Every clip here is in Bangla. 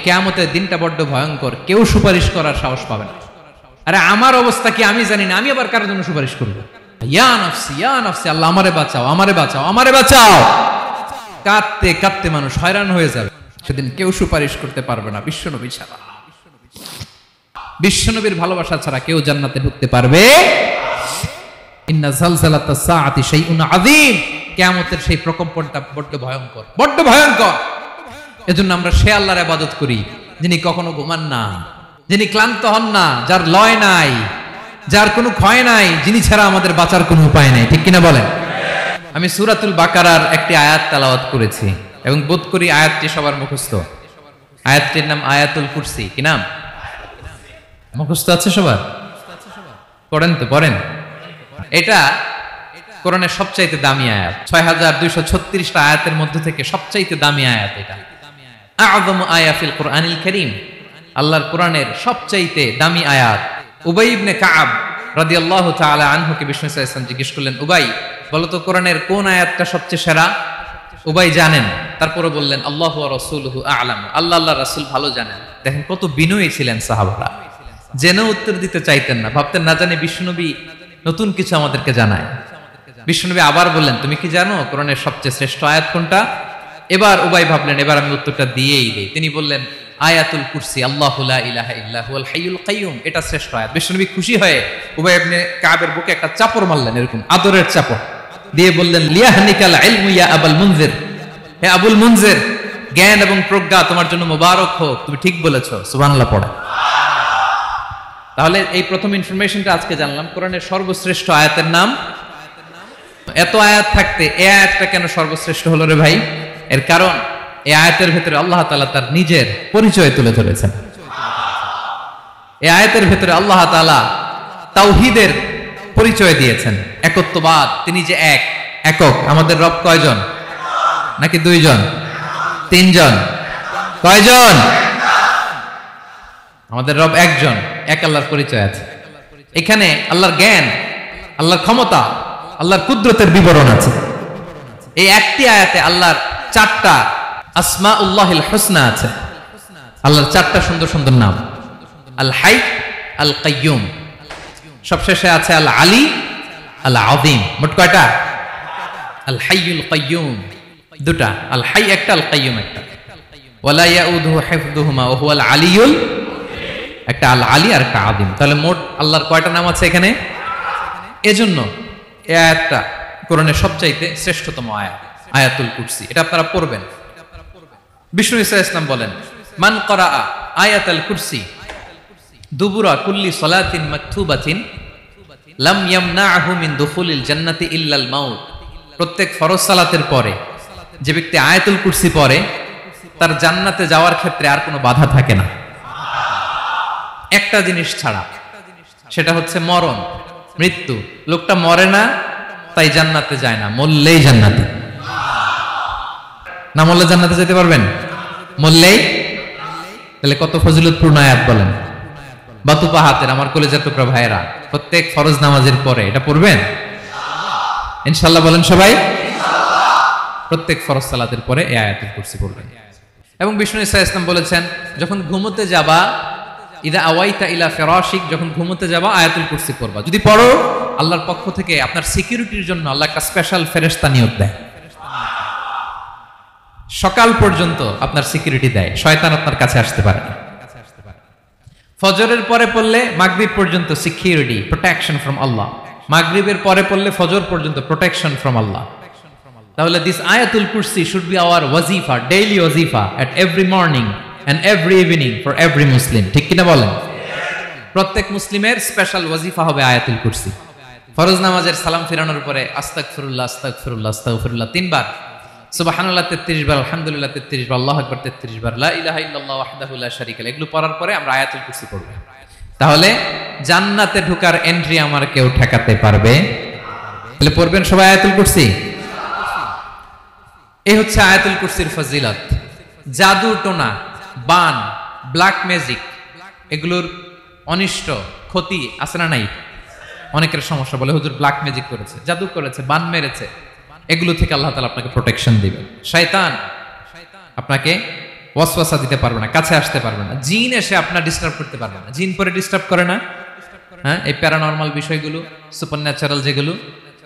কিয়ামতের দিনটা বড্ড ভয়ঙ্কর, কেউ সুপারিশ করার সাহস পাবে না। আরে আমার অবস্থা কি আমি জানি না, আমি আবার কারোর জন্য সুপারিশ করব? ইয়া নফসি ইয়া নফসি, আল্লাহ আমারে বাঁচাও, আমারে বাঁচাও, আমারে বাঁচাও। কাঁদতে কাঁদতে মানুষ হয়রান হয়ে যাবে। সেদিন কেউ সুপারিশ করতে পারবে না বিশ্বনবী ছাড়া। বিশ্বনবীর ভালোবাসা ছাড়া কেউ জান্নাতে ঢুকতে পারবে। ইন্না জালজালাতাস সাআতি শাইউন আযীম, কিয়ামতের সেই প্রকম্পনটা বড্ড ভয়ঙ্কর, বড্ড ভয়ঙ্কর। এজন্য আমরা সে আল্লাহর ইবাদত করি যিনি কখনো ঘুমান না, যিনি ক্লান্ত হন না, যার লয় নাই, যার কোনো ক্ষয় নাই, যিনি ছাড়া আমাদের বাঁচার কোনো উপায় নাই। ঠিক কিনা বলেন? আমি সূরাতুল বাকারার একটি আয়াত তেলাওয়াত করেছি এবং বোধ করি আয়াতটি সবার মুখস্থ। আয়াতটির নাম আয়াতুল কুরসি। কি নাম? মুখস্থ আছে সবার? পড়েন তো, পড়েন। এটা কোরআনের সবচাইতে দামি আয়াত। ৬২৩৬টা আয়াতের মধ্যে থেকে সবচাইতে দামি আয়াত এটা। আযমু আয়া ফিল কুরআনিল কারীম, আল্লাহর কোরআনের সবচাইতে দামি আয়াত। উবাই ইবনে কাব রাদিয়াল্লাহু তাআলা আনহুকে বিষ্ণু সাল্লাল্লাহু আলাইহি ওয়াসাল্লাম জিজ্ঞেস করলেন, উবাই বলো তো কোরআনের কোন আয়াতটা সবচেয়ে সেরা? উবাই জানেন, তারপরে বললেন আল্লাহু ওয়া রাসূলুহু আ'লাম, আল্লাহ আল্লাহর রাসূল ভালো জানেন। দেখেন কত বিনয়ী ছিলেন সাহাবারা, জেনে উত্তর দিতে চাইতেন না, ভাবতেন না জানি বিশ্বনবী নতুন কিছু আমাদেরকে জানায়। বিশ্বনবী আবার বললেন, তুমি কি জানো কোরআনের সবচেয়ে শ্রেষ্ঠ আয়াত কোনটা? এবার উবাই ভাবলেন এবার আমি উত্তরটা দিয়েই দেই। তিনি বললেন আয়াতুল কুরসি, আল্লাহু লা ইলাহা ইল্লা হুয়াল হাইয়ুল কাইয়ুম, এটা শ্রেষ্ঠ আয়াত। বিশ্বনবী খুশি হয়ে উবাই ইবনে কাবের বুকে একটা চাপড় মারলেন, এরকম আদরের চাপড় দিয়ে বললেন লিয়াহনিকাল ইলমু ইয়া আবুল মুনজির, হে আবুল মুনজির, জ্ঞান এবং প্রজ্ঞা তোমার জন্য মোবারক হোক, তুমি ঠিক বলেছো। সুবহানাল্লাহ পড়ে। তাহলে এই প্রথম ইনফরমেশনটা আজকে জানলাম, কোরআনের সর্বশ্রেষ্ঠ আয়াতের নাম। এত আয়াত থাকতে এই আয়াতটা কেন সর্বশ্রেষ্ঠ হলো রে ভাই? এর কারণ এই আয়াতের ভেতরে আল্লাহ তাআলা তার নিজের পরিচয় তুলে ধরেছেন। এই আয়াতের ভেতরে আল্লাহ তাআলা তাওহীদের পরিচয় দিয়েছেন, একত্ববাদ, তিনি যে এক, একক। আমাদের রব কয়জন? নাকি দুইজন, তিনজন? কয়জন? আমাদের রব একজন, এক আল্লাহর পরিচয় আছে। এখানে আল্লাহর জ্ঞান, আল্লাহর ক্ষমতা, আল্লাহর কুদরতের বিবরণ আছে। এই একটি আয়াতে আল্লাহর 4টা আসমাউল্লাহিল হুসনা আছে। আল্লাহর 4টা সুন্দর সুন্দর নাম, আল হাই, আল কাইয়ুম, সবশেষে আছে আল আলী, আল আযীম। মোট কয়টা? আল হাইয়ুল কাইয়ুম 2টা, আল হাই একটা, আল কাইয়ুম একটা। ওয়ালা ইয়াউদুহু হিফযুহুমা ওয়া হুয়াল আলিয়ুল, একটা আল আলী আর একটা আযীম। তাহলে মোট আল্লাহর কয়টা নাম আছে এখানে? এজন্য এই আয়াতটা কোরআনের সবচাইতে শ্রেষ্ঠতম আয়াত, আয়াতুল কুরসি। এটা আপনারা পড়বেন। বিষ্ণু ঈসা ইসলাম বলেন, মান ক্বরাআ আয়াতুল কুরসি দুবুরা কুল্লি সালাতিন মাকতুবাতিন লাম ইয়ামনাহু মিন দুখুলিল জান্নাতি ইল্লাল মাউত। প্রত্যেক ফরজ সালাতের পরে যে ব্যক্তি আয়াতুল কুরসি পড়ে তার জান্নাতে যাওয়ার ক্ষেত্রে আর কোনো বাধা থাকে না, একটা জিনিস ছাড়া, সেটা হচ্ছে মরণ, মৃত্যু। লোকটা মরে না তাই জান্নাতে যায় না, মরলেই জান্নাতে। না মরলে জান্নাতে যেতে পারবেন? মরলেই। তাহলে কত ফজিলতপূর্ণ আয়াত বলেন। বাতুপা হাতের আমার কলেজের টুকরা ভাইয়েরা, প্রত্যেক ফরজ নামাজের পরে এটা পড়বেন ইনশাআল্লাহ। বলেন সবাই, প্রত্যেক ফরজ সালাতের পরে এই আয়াতুল কুরসি পড়বেন। এবং বিষ্ণু ঈসা ইসলাম বলেছেন, যখন ঘুমোতে যাবা, ইদা আওয়াইতা ইলা ফিরাশিক, যখন ঘুমোতে যাবা আয়াতুল কুরসি পড়বা। যদি পড়ো, আল্লাহর পক্ষ থেকে আপনার সিকিউরিটির জন্য আল্লাহ একটা স্পেশাল ফেরেশতা নিয়োগ দেয়। সকাল পর্যন্ত আপনার সিকিউরিটি দেয়, শয়তান আপনার কাছে আসতে পারে না। ফজরের পরে পড়লে মাগরিব পর্যন্ত সিকিউরিটি, প্রোটেকশন ফ্রম আল্লাহ। মাগরিবের পরে পড়লে ফজর পর্যন্ত প্রোটেকশন ফ্রম আল্লাহ। তাহলে দিস আয়াতুল কুরসি শুড বি আওয়ার ওয়াজিফা, ডেইলি ওয়াজিফা at every morning and every evening for every Muslim. ঠিক কিনা বলেন? প্রত্যেক মুসলিমের স্পেশাল ওয়াজিফা হবে আয়াতুল কুরসি। ফরজ নামাজের সালাম ফিরানোর পরে আস্তাগফিরুল্লাহ আস্তাগফিরুল্লাহ আস্তাগফিরুল্লাহ 3 বার, সুবহানাল্লাহ 33 বার, আলহামদুলিল্লাহ 33 বার, আল্লাহু আকবার 33 বার, লা ইলাহা ইল্লাল্লাহ ওয়াহদাহু লা শারীকা লাহু, এগুলো পড়ার পরে আমরা আয়াতুল কুরসি পড়ব। তাহলে জান্নাতে ঢোকার এন্ট্রি আমার কেউ ঠেকাতে পারবে? তাহলে পড়বেন সবাই আয়াতুল কুরসি। এই হচ্ছে আয়াতুল কুরসির ফজিলত। জাদু টোনা, বান, ব্ল্যাক ম্যাজিক, এগুলোর অনিষ্ট ক্ষতি আছে না নাই? অনেকের সমস্যা, বলে হুজুর ব্ল্যাক ম্যাজিক করেছে, জাদু করেছে, বান মেরেছে, এগুলো থেকে আল্লাহ তাআলা আপনাকে প্রোটেকশন দিবেন। শয়তান আপনাকে ওয়াসওয়াসা দিতে পারবে না, কাছে আসতে পারবে না, জিন এসে আপনার ডিস্টার্ব করতে পারবে না। জিন পরে ডিস্টার্ব করে না? হ্যাঁ, এই প্যারানরমাল বিষয়গুলো, সুপারন্যাচারাল যেগুলো,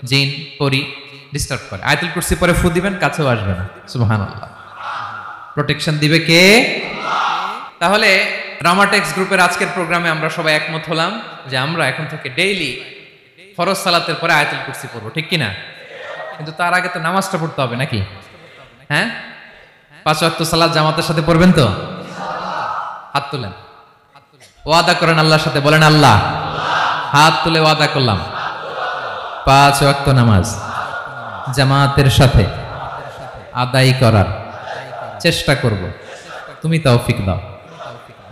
জিন পরি ডিস্টার্ব করে। আয়াতুল কুরসি পরে ফু দিবেন, কাছেও আসবে না। সুবহানাল্লাহ। প্রোটেকশন দিবে কে? তাহলে রামাটেক্স গ্রুপের আজকের প্রোগ্রামে আমরা সবাই একমত হলাম যে আমরা এখন থেকে ডেইলি ফরজ সালাতের পরে আয়াতুল কুরসি পড়বো, ঠিক কিনা? কিন্তু তার আগে তো নামাজটা পড়তে হবে নাকি? হ্যাঁ, 5 ওয়াক্ত সালাত জামাতের সাথে পড়বেন তো? হাত তুলেন, ওয়াদা করেন আল্লাহর সাথে, বলেন আল্লাহ, হাত তুলে ওয়াদা করলাম 5 ওয়াক্ত নামাজ জামাতের সাথে আদায় করার চেষ্টা করব, তুমি তৌফিক দাও।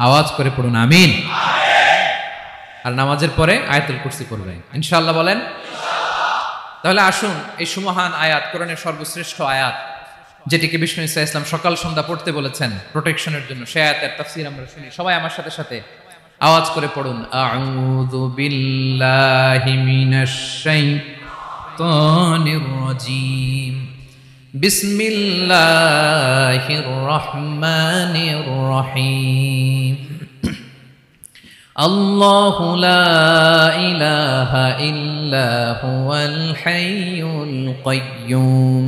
আওয়াজ করে পড়ুন আমিন। আর নামাজের পরে আয়াতুল কুরসি পড়বেন ইনশাআল্লাহ, বলেন। তাহলে আসুন এই সুমহান আয়াত, কোরআনের সর্বশ্রেষ্ঠ আয়াত, যেটিকে বিষ্ণু ঈসা ইসলাম সকাল সন্ধ্যা পড়তে বলেছেন প্রোটেকশনের জন্য, সে আয়াতের তাফসীর আমরা শুনি। সবাই আমার সাথে সাথে আওয়াজ করে পড়ুন, আউযু বিল্লাহি মিনাশ শাইতানির রাজীম, বিসমিল্লাহির রহমানির রহিম। আল্লাহু লা ইলাহা ইল্লা হুয়াল হাইয়ুল কাইয়্যুম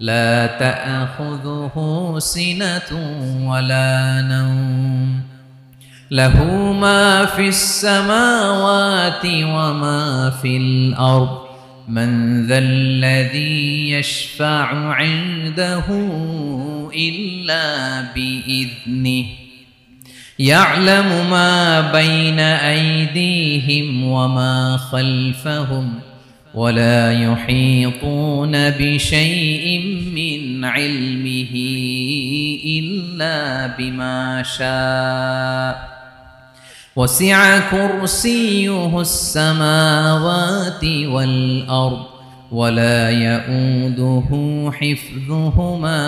লা তা'খুযুহু সিনাতুন ওয়ালা নাওম লাহু মা ফিস সামাওয়াতি ওয়া মা ফিল আরদ মান যাল্লাযী ইয়াশফা'ু 'ইনদাহু ইল্লা বিইذনিহি يعلم ما بين أيديهم وما خلفهم ولا يحيطون بشيء من علمه إلا بما شاء وسع كرسيه السماوات والأرض ولا يؤوده حفظهما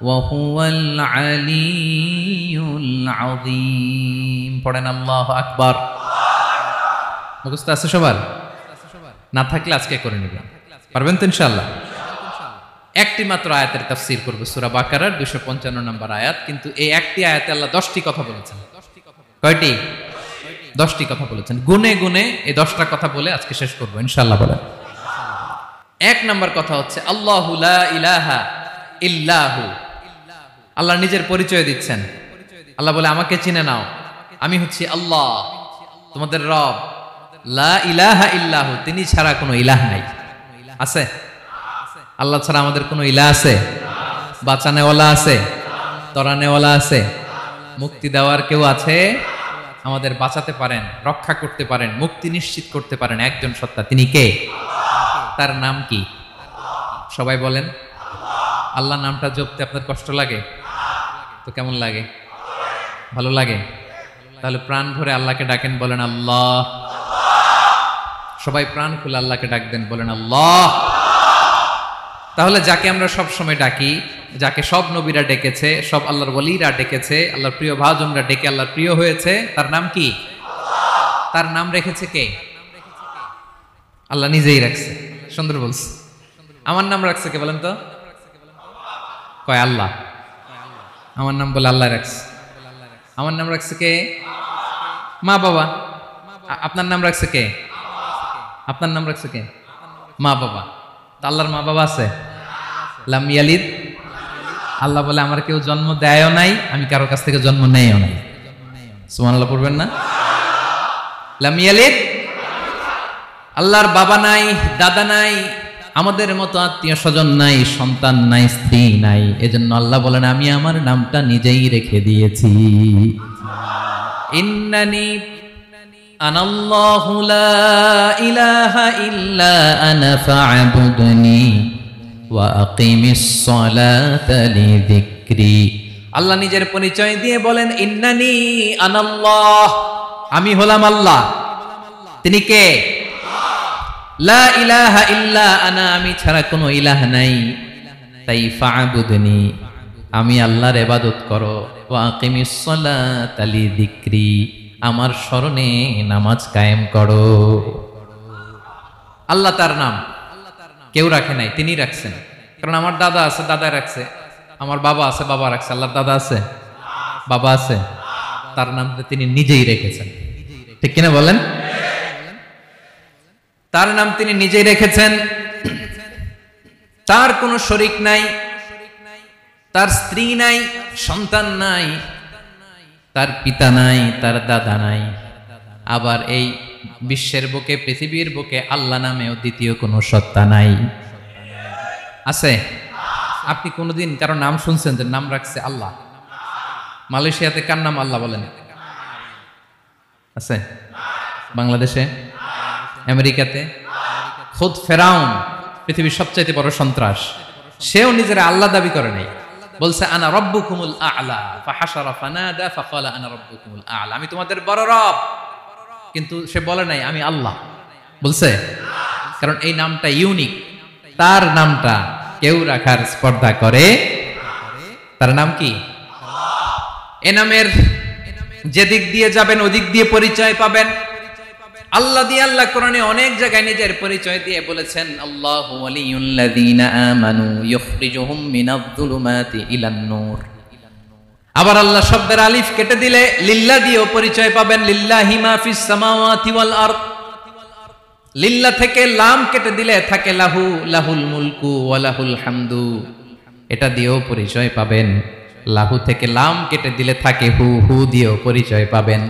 وهو العلي العظيم। পড়েন আল্লাহু আকবার। মুখস্থ আছে সবার? না থাকলে আজকে করে নেবেন, পারবেন তো ইনশাআল্লাহ। একটি মাত্র আয়াতের তাফসীর করব, সূরা বাকারার 255 নম্বর আয়াত। কিন্তু এই একটি আয়াতে আল্লাহ 10টি কথা বলেছেন। কয়টি? 10টি কথা বলেছেন। গুনে গুনে এই 10টা কথা বলে আজকে শেষ করব ইনশাআল্লাহ। বলেন। 1 নম্বর কথা হচ্ছে আল্লাহু লা ইলাহা ইল্লাহু। আল্লাহ নিজের পরিচয় দিচ্ছেন। আল্লাহ বলে, আমাকে চিনে নাও, আমি হচ্ছি আল্লাহ তোমাদের রব। লা ইলাহা ইল্লাহু, তিনি ছাড়া কোনো ইলাহ নাই। আছে? আল্লাহ ছাড়া আমাদের কোনো ইলাহ আছে? বাঁচানেওয়ালা আছে? তরানেওয়ালা আছে? মুক্তি দেওয়ার কেউ আছে? আমাদের বাঁচাতে পারেন, রক্ষা করতে পারেন, মুক্তি নিশ্চিত করতে পারেন একজন সত্তা। তিনি কে? তার নাম কি? সবাই বলেন। আল্লাহ নামটা জপতে আপনার কষ্ট লাগে তো কেমন লাগে? ভালো লাগে? তাহলে প্রাণ ভরে আল্লাহকে ডাকেন, বলেন আল্লাহ। সবাই প্রাণ খুলে আল্লাহকে ডাকবেন, বলেন আল্লাহ। তাহলে যাকে আমরা সব সময় ডাকি, যাকে সব নবীরা ডেকেছে, সব আল্লাহর ওলিরা ডেকেছে, আল্লাহর প্রিয় ভাজনরা ডেকে আল্লাহর প্রিয় হয়েছে, তার নাম কি? তার নাম রেখেছে কে? আল্লাহ নিজেই রাখছে। সুন্দর বলছে। আমার নাম রাখছে কে বলেন তো? কয় আল্লাহ। আমার নাম বলে আল্লাহ রাখছে। আমার নাম রাখছে কে? মা বাবা। আপনার নাম রাখছে কে? আপনার নাম রাখছে কে? মা বাবা। তা আল্লাহর মা বাবা আছে? লাম ইয়ালিদ। আল্লাহ বলে, আমার কেউ জন্ম দেয়ও নাই, আমি কারো কাছ থেকে জন্ম নেয়ও নাই। সুবহানাল্লাহ পড়বেন না? লাম ইয়ালিদ। আল্লাহর বাবা নাই, দাদা নাই, আমাদের মতো আত্মীয় স্বজন নাই, সন্তান নাই, স্ত্রী নাই। এজন্য আল্লাহ বলেন, আমি আমার নামটা নিজেই রেখে দিয়েছি। ইন্নানি আনাল্লাহু লা ইলাহা ইল্লা আনা ফা'বুদনি ওয়া আকিমিস সালাতা লিযিকরি। আল্লাহ নিজের পরিচয় দিয়ে বলেন, ইন্নানি আনাল্লাহ, আমি হলাম আল্লাহ। তিনি কে? লা ইলাহা ইল্লা আনা, আমি ছাড়া কোনো ইলাহ নাই। তাই ফা'বুদনি, আমি আল্লাহর ইবাদত করো। ওয়া আকিমিস সালাতা লিযিকরি, আমার স্মরণে নামাজ কায়েম করো। আল্লাহ তার নাম কেউ রাখে নাই, তিনি রাখছেন। কারণ আমার দাদা আছে, দাদা রাখছে। আমার বাবা আছে, বাবা রাখছে, আল্লাহর দাদা আছে, বাবা আছে, তার নাম তিনি নিজেই রেখেছেন। ঠিক কিনা বলেন? তার নাম তিনি নিজেই রেখেছেন। তার কোনো শরীক নাই, তার স্ত্রী নাই, সন্তান নাই, তার পিতা নাই, তার দাদা নাই। আবার এই বিশ্বের বুকে, পৃথিবীর বুকে আল্লাহ নামেও দ্বিতীয় কোনো সত্তা নাই। আছে? আপনি কোনোদিন কারো নাম শুনছেন যে নাম রাখছে আল্লাহ? মালয়েশিয়াতে কার নাম আল্লাহ বলেন? আছে? বাংলাদেশে, আমেরিকাতে? খুদ ফেরাউন, পৃথিবীর সবচাইতে বড় সন্ত্রাস, সেও নিজের আল্লাহ দাবি করে নাই। বলছে আনা রব্বুকুমুল আ'লা, ফাহাশারা ফানাদা ফাকালা আনা রব্বুকুমুল আ'লা, আমি তোমাদের বড় রব। কিন্তু সে বলে নাই আমি আল্লাহ। বলছে? কারণ এই নামটা ইউনিক, তার নামটা কেউ রাখার স্পর্ধা করে। তার নাম কি? এ নামের যেদিক দিয়ে যাবেন ওদিক দিয়ে পরিচয় পাবেন। আল্লাহ দিয়ে আল্লাহ কোরআনে অনেক জায়গায় নিজের পরিচয় দিয়ে বলেছেন, আল্লাহু ওয়ালিয়ুল্লাযীনা আমানু ইখরিজুহুম মিনায-যুলুমাতি ইলান-নূর। আবার আল্লাহ শব্দের আলিফ কেটে দিলে লিল্লাহ দিয়েও পরিচয় পাবেন। লিল্লাহি মা ফিস সামাওয়াতি ওয়াল আরদ। লিল্লাহ থেকে লাম কেটে দিলে থাকে লাহু, লাহুল মুলকু ওয়া লাহুল হামদু, এটা দিয়েও পরিচয় পাবেন। লাহু থেকে লাম কেটে দিলে থাকে হু, হু দিয়েও পরিচয় পাবেন।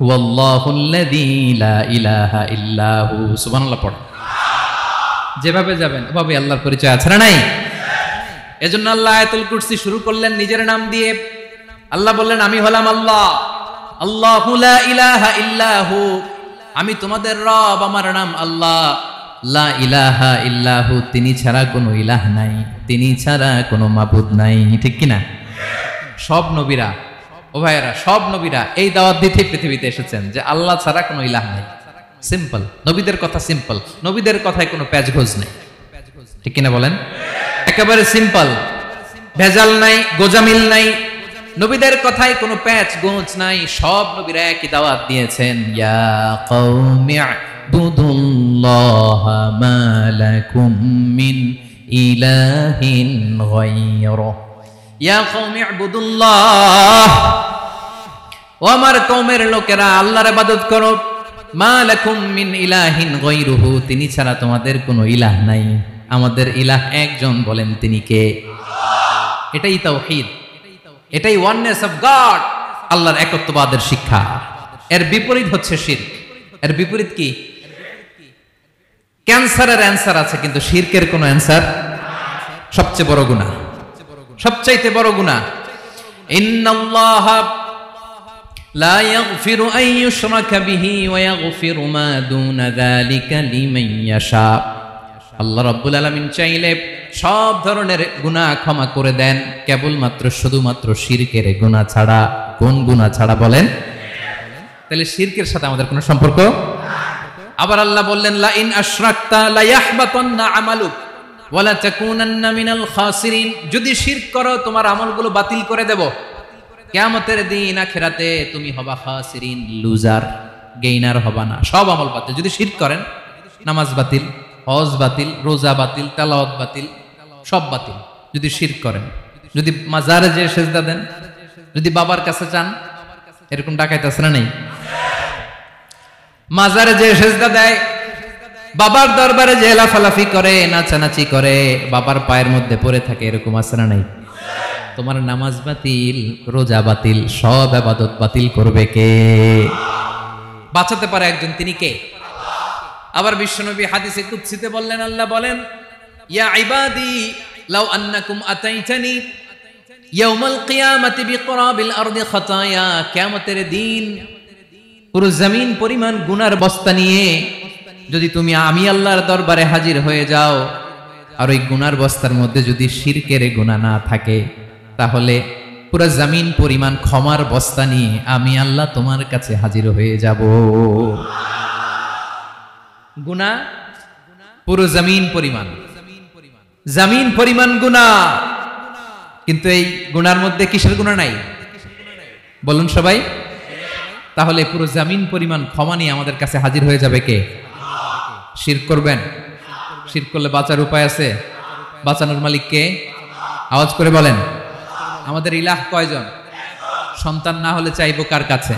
ওয়াল্লাহুল্লাযী লা ইলাহা ইল্লাহু। সুবহানাল্লাহ পড়ো। যেভাবে যাবেন ওভাবে আল্লাহর পরিচয় আছে না নাই? এজন্য আল্লাহ আয়াতুল কুরসি শুরু করলেন নিজের নাম দিয়ে। আল্লাহ বললেন আমি হলাম আল্লাহ, আল্লাহু লা ইলাহা ইল্লাহু, আমি তোমাদের রব, আমার নাম আল্লাহ। লা ইলাহা ইল্লাহু, তিনি ছাড়া কোনো ইলাহ নাই, তিনি ছাড়া কোনো মাবুদ নাই। ঠিক কিনা? সব নবীরা, ও ভাইয়েরা, সব নবীরা এই দাওয়াত দিতে পৃথিবীতে এসেছেন যে আল্লাহ ছাড়া কোনো ইলাহ নাই। সিম্পল, নবীদের কথা সিম্পল, নবীদের কথায় কোনো প্যাচগোজ নেই। ঠিক কিনা বলেন? একেবারে সিম্পল, ভেজাল নাই, গোজামিল নাই, নবীদের কথায় কোনো প্যাচ গোজ নাই। সব নবীরা একই দাওয়াত দিয়েছেন, ইয়া কওমি ইবুদুল্লাহা মা লাকুম মিন ইলাহিন গায়রুহু। ইয়া কওমি ইবুদুল্লাহ, ও আমার কওমের লোকেরা আল্লাহর ইবাদত করো। মা লাকুম মিন ইলাহিন গায়রুহু, তিনি ছাড়া তোমাদের কোনো ইলাহ নাই। আমাদের ইলাহ একজন, বলেন তিনি কে? এটাই তাওহীদ, এটাই ওয়াননেস অফ গড, আল্লাহর একত্ববাদের শিক্ষা। এর বিপরীত হচ্ছে শিরক। এর বিপরীত কি? ক্যান্সারের অ্যান্সার আছে কিন্তু শিরকের কোনো অ্যান্সার। সবচেয়ে বড় গুনাহ, সবচাইতে বড় গুনাহ। ইন্নাল্লাহা লা ইয়াগফিরু আন ইউশরাকা বিহি ওয়া ইয়াগফিরু মা দুনা যালিকা লিমান ইয়াশা। আল্লাহ রাব্বুল আলামিন চাইলে সব ধরনের গুনাহ ক্ষমা করে দেন, কেবলমাত্র শুধুমাত্র শিরকের গুনাহ ছাড়া। কোন গুনাহ ছাড়া বলেন? তাহলে শিরকের সাথে আমাদের কোনো সম্পর্ক। আবার আল্লাহ বললেন, লা ইন আশরাকতা লা ইয়াহবাতান্না আমালুক ওয়া লা তাকুনান্না মিনাল খাসিরিন। যদি শিরক করো তোমার আমলগুলো বাতিল করে দেব, কিয়ামতের দিন আখিরাতে তুমি হবা খাসিরিন, লুজার, গেইনার হবা না। সব আমল বাতিল যদি শিরক করেন। নামাজ বাতিল, হজ বাতিল, রোজা বাতিল, তেলাওয়াত বাতিল, সব বাতিল যদি শিরক করেন। যদি মাজারে যে সেজদা দেন, যদি বাবার কাছে চান, এরকম ডাকাইত আছে না নেই? মাজারে যে সেজদা দেয়, বাবার দরবারে যে লাফালাফি করে, নাচানাচি করে, বাবার পায়ের মধ্যে পড়ে থাকে, এরকম আছে না নাই? তোমার নামাজ বাতিল, রোজা বাতিল, সব ইবাদত বাতিল করবে কে? বাঁচাতে পারে একজন, তিনি কে? আবার বিশ্বনবী হাদিসে কুদসিতে বললেন, আল্লাহ বলেন, ইয়া ইবাদি লাউ আন্নাকুম আতাইতানি ইয়াউমাল কিয়ামাতি বিকরাবিল আরদি খাতায়া। কিয়ামতের দিন পুরো জমিন পরিমাণ গুনার বস্তা নিয়ে যদি তুমি আমি আল্লাহর দরবারে হাজির হয়ে যাও, আর ওই গুনার বস্তার মধ্যে যদি শিরকের গুনাহ না থাকে, তাহলে পুরো জমিন পরিমাণ ক্ষমার বস্তা নিয়ে আমি আল্লাহ তোমার কাছে হাজির হয়ে যাব। গুনাহ পুরো জমিন পরিমাণ, জমিন পরিমাণ গুনাহ। কিন্তু এই গুনার মধ্যে কিসের গুনাহ নাই বলুন সবাই? তাহলে পুরো জমিন পরিমাণ ক্ষমা নিয়ে আমাদের কাছে হাজির হয়ে যাবে কে? শিরক করবেন? শিরক করলে বাঁচার উপায় আছে? বাঁচানোর মালিক কে? আওয়াজ করে বলেন। আমাদের ইলাহ কয়জন? সন্তান না হলে চাইবো কার কাছে?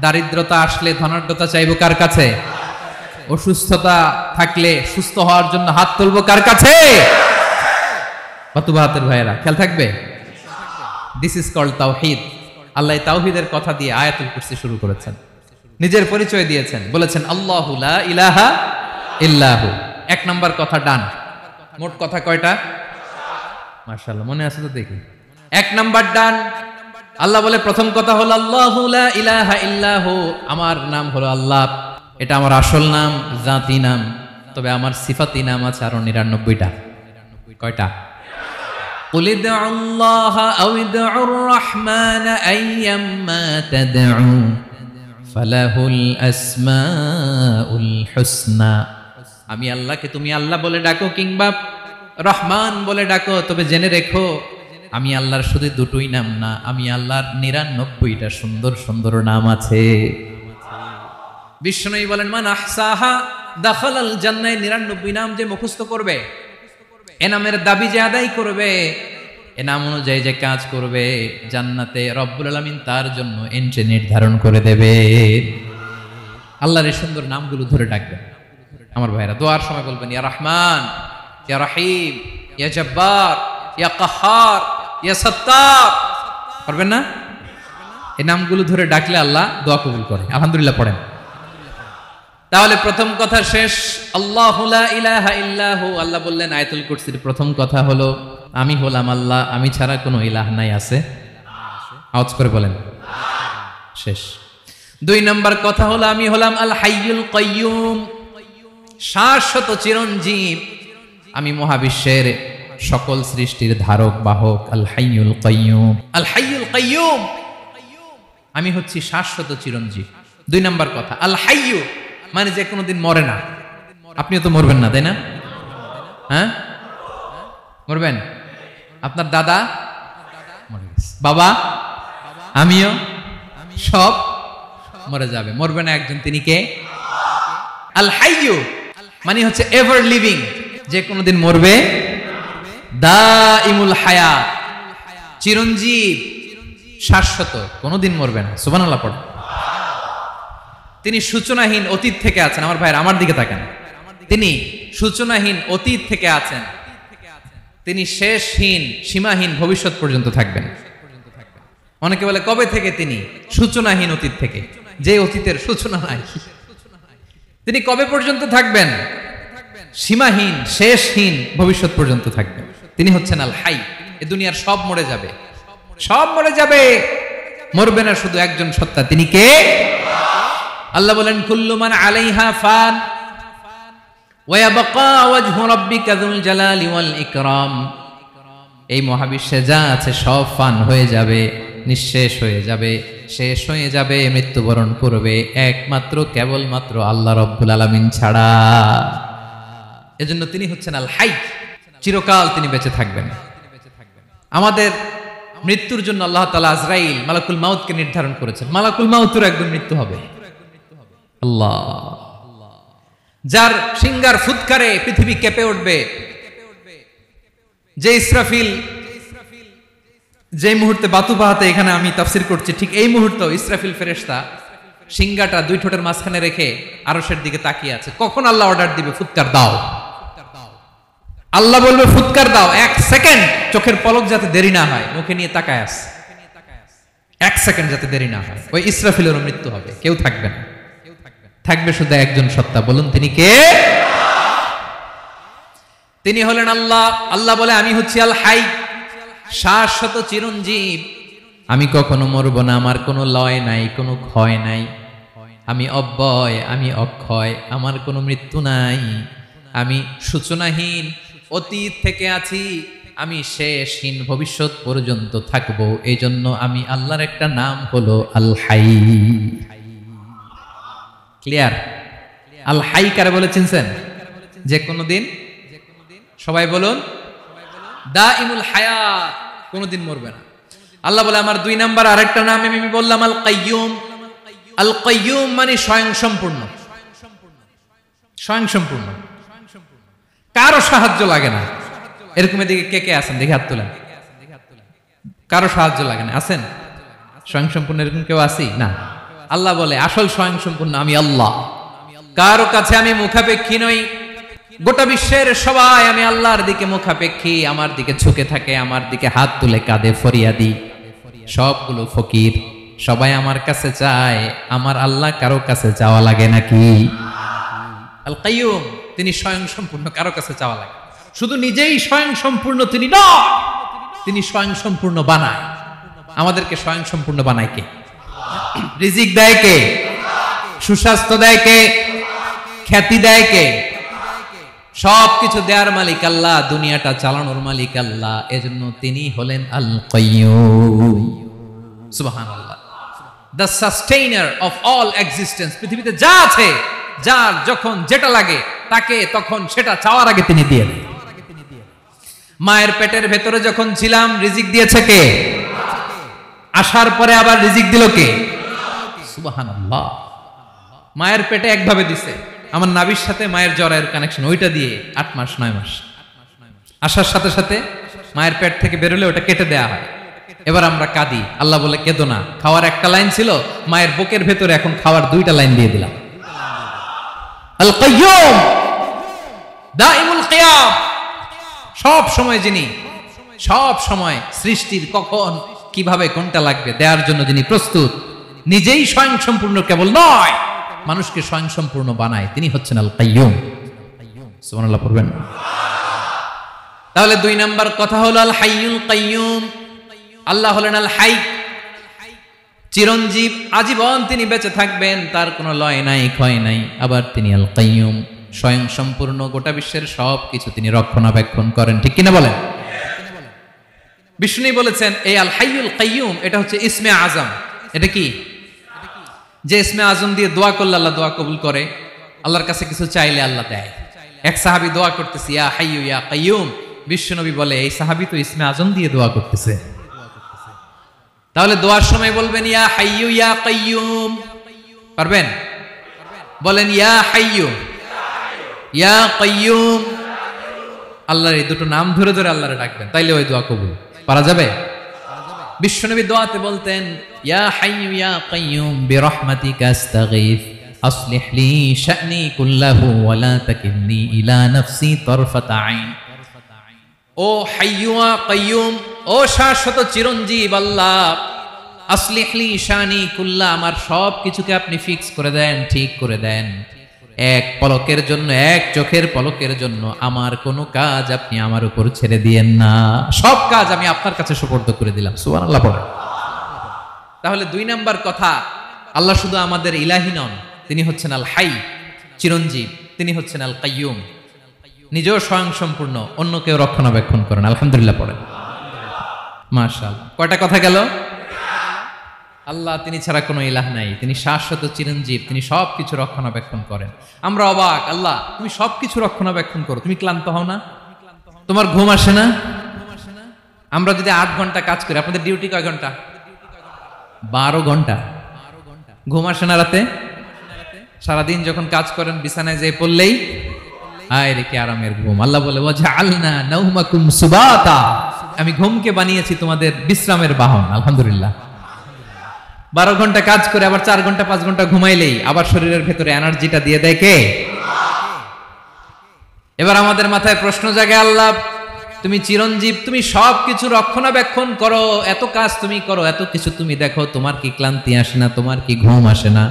দারিদ্রতা আসলে ধনাঢ্যতা চাইবো কার কাছে? অসুস্থতা থাকলে সুস্থ হওয়ার জন্য হাত তুলবো কার কাছে? বাতুবাহাতের ভাইয়েরা খেয়াল থাকবে। দিস ইজ কল্ড তাওহীদ। আল্লাহ তাওহীদের কথা দিয়ে আয়াতুল কুরসি শুরু করেছেন, নিজের পরিচয় দিয়েছেন, বলেছেন আল্লাহু লা ইলাহা ইল্লাহু। এক নাম্বার কথা ডান। মোট কথা কয়টা? মাশাআল্লাহ, মনে আছে তো দেখি। এক নাম্বার ডান। আল্লাহ বলে প্রথম কথা হলো আল্লাহু লা ইলাহা ইল্লাহু, আমার নাম হলো আল্লাহ, এটা আমার আসল নাম, জাতি নাম। তবে আমার সিফাতি নাম আছে আরো 99টা। কয়টা? قل ادعوا الله أو ادعوا الرحمن أيما تدعوا فله الأسماء الحسنى। আমি আল্লাহকে তুমি আল্লাহ বলে ডাকো কিংবা রহমান বলে ডাকো, তবে জেনে রেখো আমি আল্লাহর শুধু দুটোই নাম না, আমি আল্লাহর 99টা সুন্দর সুন্দর নাম আছে। বিষ্ণু বলেন মান আহসাহা দাখালাল জান্নাহ। 99 নাম যে মুখস্থ করবে, এনামের দাবি যে আদায় করবে, এনাম অনুযায়ী যে কাজ করবে, জান্নাতে রব্বুল আলামিন তার জন্য এন্ট্রি নির্ধারণ করে দেবে। আল্লাহর এই সুন্দর নামগুলো ধরে ডাকবেন। আমার ভাইরা দোয়ার সময় বলবেন ইয়া রহমান, ইয়া রহিম, ইয়া জব্বার, ইয়া কাহ্হার, ইয়া সত্তার। পারবেন না? এই নামগুলো ধরে ডাকলে আল্লাহ দোয়া কবুল করে। আলহামদুলিল্লাহ পড়েন। তাহলে প্রথম কথা শেষ, আল্লাহু লা ইলাহা ইল্লাহু। আল্লাহ বললেন আয়াতুল কুরসির প্রথম কথা হলো আমি হলাম আল্লাহ, আমি ছাড়া কোনো ইলাহ নাই। আছে? আওয়াজ করে বলেন। শেষ। 2 নম্বর কথা হলো আমি হলাম আল হাইয়ুল কাইয়ুম, শাশ্বত চিরঞ্জীব। আমি মহাবিশ্বের সকল সৃষ্টির ধারক বাহক। আল হাইয়ুল কাইয়ুম, আল হাইয়ুল কাইয়ুম, আমি হচ্ছি শাশ্বত চিরঞ্জীব। 2 নম্বর কথা আল হাইয়ু মানে যে কোনোদিন মরে না। আপনিও তো মরবেন না, তাই না? হ্যাঁ, মরবেন। আপনার দাদা মরে গেছে, বাবা, আমিও, সব মরে যাবে, মরবে না একজন। তিনি কে? আল হাইয়ু মানে হচ্ছে এভার লিভিং, যে কোনোদিন মরবে। দাইমুল হায়াত, চিরঞ্জীব, শাশ্বত, কোনোদিন মরবে না। সুবহানাল্লাহ পড়ে। তিনি সূচনাহীন, অতীত থেকে আছেন। আমার ভাইয়ের আমার দিকে তাকান। তিনি সূচনাহীন, অতীত থেকে আছেন। তিনি শেষহীন, সীমাহীন, ভবিষ্যৎ পর্যন্ত থাকবেন। অনেকে বলে কবে থেকে? তিনি সূচনাহীন, অতীত থেকে, যে অতীতের সূচনা নাই। তিনি কবে পর্যন্ত থাকবেন? সীমাহীন, শেষহীন, ভবিষ্যৎ পর্যন্ত থাকবেন। তিনি হচ্ছেন আল হাই। এই দুনিয়ার সব মরে যাবে, সব মরে যাবে, মরবে না শুধু একজন সত্তা। তিনি কে? আল্লাহ বলেন কুল্লু মান আলাইহা ফান ওয়া ইয়াবকা ওয়াজহু রাব্বিকা যুল জালালি ওয়াল ইকরাম। এই মহাবিশ্বে যা আছে সব ফান হয়ে যাবে, নিঃশেষ হয়ে যাবে, শেষ হয়ে যাবে, মৃত্যুবরণ করবে, একমাত্র কেবলমাত্র আল্লাহ রব্বুল আলামিন ছাড়া। এজন্য তিনি হচ্ছেন আল হাই, চিরকাল তিনি বেঁচে থাকবেন। আমাদের মৃত্যুর জন্য আল্লাহ তাআলা আজরাইল মালাকুল মাউতকে নির্ধারণ করেছেন। মালাকুল মাউতের একদিন মৃত্যু হবে। আল্লাহ, যার সিঙ্গার ফুৎকারে পৃথিবী কেঁপে উঠবে, যে ইসরাফিল যে মুহূর্তে বাতুবাহাতে এখানে আমি তাফসীর করছি, ঠিক এই মুহূর্তে ইসরাফিল ফেরেশতা সিঙ্গাটা 2 ঠোঁটের মাঝখানে রেখে আরশের দিকে তাকিয়ে আছে। কখন আল্লাহ অর্ডার দিবে ফুৎকার দাও, আল্লাহ বলবে ফুৎকার দাও, 1 সেকেন্ড চোখের পলক যাতে দেরি না হয়, মুখে নিয়ে তাকায় আছে, 1 সেকেন্ড যাতে দেরি না হয়, ওই ইসরাফিলের মৃত্যু হবে। কেউ থাকবে না, থাকবে শুধু একজন সত্তা। বলুন তিনি কে? তিনি হলেন আল্লাহ। আল্লাহ বলে আমি হচ্ছি আল হাই, শাশ্বত চিরঞ্জীব। আমি কখনো মরব না, আমার কোনো লয় নাই, কোনো ক্ষয় নাই। আমি অব্যয়, আমি অক্ষয়, আমার কোনো মৃত্যু নাই। আমি সূচনাহীন, অতীত থেকে আছি, আমি শেষহীন, ভবিষ্যৎ পর্যন্ত থাকবো। এই জন্য আমি আল্লাহর একটা নাম হলো আল হাই। ক্লিয়ার? আল হাই কারে বলে চিনছেন? যে কোনো দিন, সবাই বলুন, দাইমুল হায়াত, কোনোদিন মরবে না। আল্লাহ বলে আমার 2 নাম্বার আরেকটা নাম আমি বললাম আল কাইয়ুম। আল কাইয়ুম মানে স্বয়ং সম্পূর্ণ, স্বয়ং সম্পূর্ণ, কারো সাহায্য লাগে না। এরকম এদিকে কে কে আছেন দেখি হাত তোলেন। কারো সাহায্য লাগে না। আছেন স্বয়ংসম্পূর্ণ এরকম কেউ আছি না? আল্লাহ বলে আসল স্বয়ংসম্পূর্ণ আমি আল্লাহ, কারো কাছে আমি মুখাপেক্ষী নই। গোটা বিশ্বের সবাই আমি আল্লাহর দিকে মুখাপেক্ষী, আমার দিকে ঝুঁকে থাকে, আমার দিকে হাত তুলে কাঁদে ফরিয়াদি। সবগুলো ফকির, সবাই আমার কাছে চায়, আমার আল্লাহ কারো কাছে চাওয়া লাগে নাকি? আল কাইয়ুম, তিনি স্বয়ংসম্পূর্ণ, কারো কাছে চাওয়া লাগে। শুধু নিজেই স্বয়ংসম্পূর্ণ তিনি নয়, তিনি স্বয়ংসম্পূর্ণ বানায়। আমাদেরকে স্বয়ংসম্পূর্ণ বানায় কে? রিজিক দেয় কে? সুস্বাস্থ্য দেয় কে? খ্যাতি দেয় কে? সবকিছু দেয়ার মালিক আল্লাহ, দুনিয়াটা চালানোর মালিক আল্লাহ। এজন্য তিনি হলেন আল কাইয়ুম। সুবহানাল্লাহ। The sustainer of all existence. পৃথিবীতে যা আছে, যার যখন যেটা লাগে তাকে তখন সেটা চাওয়ার আগে তিনি দিয়ে দেন। মায়ের পেটের ভেতরে যখন ছিলাম রিজিক দিয়েছে কে? আসার পরে আবার রিজিক দিল কে? সুবহানাল্লাহ। মায়ের পেটে একভাবে দিছে, আমার নাভির সাথে মায়ের জরায়ুর কানেকশন, ওইটা দিয়ে 8 মাস 9 মাস। আসার সাথে সাথে মায়ের পেট থেকে বেরোলে ওটা কেটে দেয়া হয়। এবার আমরা কাঁদি, আল্লাহ বলে কেঁদো না, খাওয়ার একটা লাইন ছিল, মায়ের বুকের ভেতরে এখন খাওয়ার 2টা লাইন দিয়ে দিলাম। আল কাইয়ুম, দাইমুল কিয়াম, সব সময় যিনি, সব সময় সৃষ্টির কখন কিভাবে কোনটা লাগবে দেওয়ার জন্য যিনি প্রস্তুত, নিজেই স্বয়ংসম্পূর্ণ কেবল নয়, মানুষকে স্বয়ংসম্পূর্ণ বানায়, তিনি হচ্ছেন আল কাইয়ুম। সুবহানাল্লাহ পড়বেন। তাহলে 2 নাম্বার কথা হলো আল হাইয়ুল কাইয়ুম। আল্লাহ হলেন আল হাই, চিরঞ্জীব, আজীবন তিনি বেঁচে থাকবেন, তার কোনো লয় নাই, ক্ষয় নাই। আবার তিনি আল কাইয়ুম, স্বয়ংসম্পূর্ণ, গোটা বিশ্বের সব কিছু তিনি রক্ষণাবেক্ষণ করেন। ঠিক কিনা বলেন? বিষ্ণু বলেছেন এই আল হাইয়ুল কাইয়ুম এটা হচ্ছে ইসমে আজম। এটা কি? যে ইসমে আজম দিয়ে দোয়া করলে আল্লাহ দোয়া কবুল করে, আল্লাহর কাছে কিছু চাইলে আল্লাহ দেয়। এক সাহাবী দোয়া করতেছে ইয়া হাইয়ু ইয়া কাইয়ুম, বিশ্বনবী বলে এই সাহাবী তো ইসমে আজম দিয়ে দোয়া করতেছে। তাহলে দোয়ার সময় বলবেন ইয়া হাইয়ু ইয়া কাইয়ুম, পারবেন? বলেন ইয়া হাইয়ু ইয়া কাইয়ুম। আল্লাহর এই দুটো নাম ধরে ধরে আল্লাহরে ডাকবেন, তাইলে ওই দোয়া কবুল। পারা যাবে? বিশ্বনবী দোয়াতে বলতেন ইয়া হাইয়ু ইয়া কাইয়ুম বিরহমাতিকা আস্তাগীথ আসলিহ লি শা'নি কুল্লাহু ওয়া লা তাকিলনি ইলা নাফসি তারফাতা আইন। ও হাইয়ু ওয়া কাইয়ুম, ও শাশ্বত চিরঞ্জীব আল্লাহ, আসলিহ লি শা'নি কুল্লা, আমার সব কিছুকে আপনি ফিক্স করে দেন, ঠিক করে দেন। এক পলকের জন্য, এক চোখের পলকের জন্য আমার কোনো কাজ আপনি আমার উপর ছেড়ে দিয়েন না, সব কাজ আমি আপনার কাছে সুপর্দ করে দিলাম। সুবহানাল্লাহ পড়েন। তাহলে 2 নাম্বার কথা, আল্লাহ শুধু আমাদের ইলাহি নন, তিনি হচ্ছেন আল হাই, চিরঞ্জীব, তিনি হচ্ছেন আল কাইয়ুম, নিজেও স্বয়ংসম্পূর্ণ, অন্য কেউ রক্ষণাবেক্ষণ করেন। আলহামদুলিল্লাহ পড়েন। মাশাআল্লাহ। কয়টা কথা গেল? আল্লাহ তিনি ছাড়া কোনো ইলাহ নাই, তিনি শাশ্বত চিরঞ্জীব, তিনি সবকিছু রক্ষণাবেক্ষণ করেন। আমরা অবাক, আল্লাহ তুমি সবকিছু রক্ষণাবেক্ষণ করো, তুমি ক্লান্ত হও না? তোমার ঘুম আসে না? আমরা যদি 8 ঘন্টা কাজ করি, আপনাদের ডিউটি কয় ঘন্টা? 12 ঘন্টা। ঘুম আসে না রাতে? সারাদিন যখন কাজ করেন বিছানায় যেয়ে পড়লেই হায় রে কি আরামের ঘুম। আল্লাহ বলে ওয়াজআলনা নাওমাকুম সুবাতা, আমি ঘুমকে বানিয়েছি তোমাদের বিশ্রামের বাহন। আলহামদুলিল্লাহ। 12 ঘন্টা কাজ করে আবার 4 ঘন্টা 5 ঘন্টা ঘুমাইলেই আবার শরীরের ভেতরে এনার্জিটা দিয়ে দেয় কে? এবার আমাদের মাথায় প্রশ্ন জাগে, আল্লাহ তুমি চিরঞ্জীব, তুমি সবকিছু রক্ষণাবেক্ষণ করো, এত কাজ তুমি করো, এত কিছু তুমি দেখো, তোমার কি ক্লান্তি আসে না? তোমার কি ঘুম আসে না?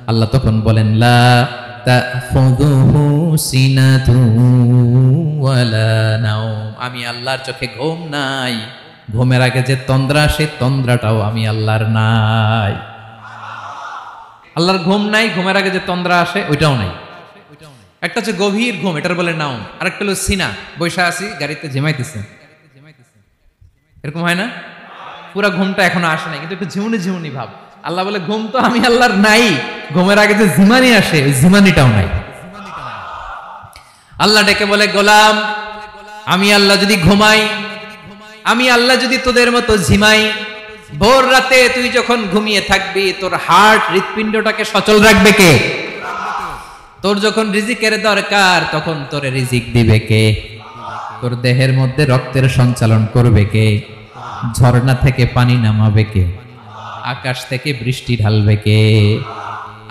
আল্লাহ তখন বলেন লা তাখুযুহু সিনাতু ওয়ালা নাওম, আমি আল্লাহর চোখে ঘুম নাই, ঘুমের আগে যে তন্দ্রা, সেই তন্দ্রাটাও আমি আল্লাহর নাই। আল্লাহর ঘুম নাই, ঘুমের আগে যে তন্দ্রা আসে ওইটাও নাই। একটা হচ্ছে গভীর ঘুম, এটার বলে নাওম, আরেকটা হলো সিনা, বৈশা আছি গাড়িতে ঝিমাইতেছে, এরকম হয় না? পুরা ঘুমটা এখনো আসে নাই, কিন্তু একটু ঝিমুনি ঝিমুনি ভাব। আল্লাহ বলে ঘুম তো আমি আল্লাহর নাই, ঘুমের আগে যে ঝিমানি আসে ওই ঝিমানিটাও নাই। আল্লাহ ডেকে বলে গোলাম, আমি আল্লাহ যদি ঘুমাই, আমি আল্লাহ যদি তোদের মতো ঝিমাই, ভোর রাতে তুই যখন ঘুমিয়ে থাকবি তোর হার্ট, হৃৎপিণ্ডটাকে সচল রাখবে কে? তোর যখন রিজিকের দরকার তখন তোরে রিজিক দিবে কে? তোর দেহের মধ্যে রক্তের সঞ্চালন করবে কে? ঝর্ণা থেকে পানি নামাবে কে? আকাশ থেকে বৃষ্টি ঢালবে কে?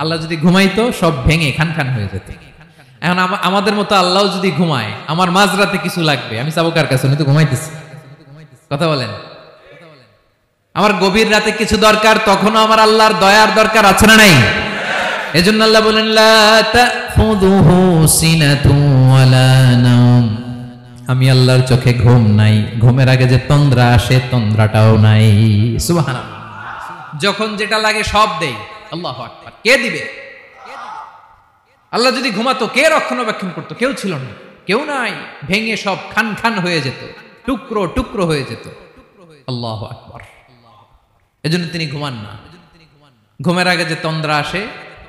আল্লাহ যদি ঘুমাইতো সব ভেঙে খান খান হয়ে যেত। এখন আমাদের মতো আল্লাহ যদি ঘুমায়, আমার মাঝরাতে কিছু লাগবে, আমি যাবো কার কাছে? উনি তো ঘুমাইতেছি। কথা বলেন। আমার গভীর রাতে কিছু দরকার, তখনও আমার আল্লাহর দয়ার দরকার আছে না নাই? এজন্য আল্লাহ বলেন লা তাখুযুহু সিনাতুন ওয়ালা নাওম, আমি আল্লাহর চোখে ঘুম নাই, ঘুমের আগে যে তন্দ্রা আসে তন্দ্রাটাও নাই। সুবহানাল্লাহ। যখন যেটা লাগে সব দেই। আল্লাহু আকবার। কে দিবে? আল্লাহ যদি ঘুমাতো কে রক্ষণাবেক্ষণ করতো? কেউ ছিল না, কেউ নাই, ভেঙে সব খান খান হয়ে যেত, টুকরো টুকরো হয়ে যেত। আল্লাহু আকবার। এজন্য তিনি ঘুমান না। ঘুমের আগে যে তন্দ্রা আসে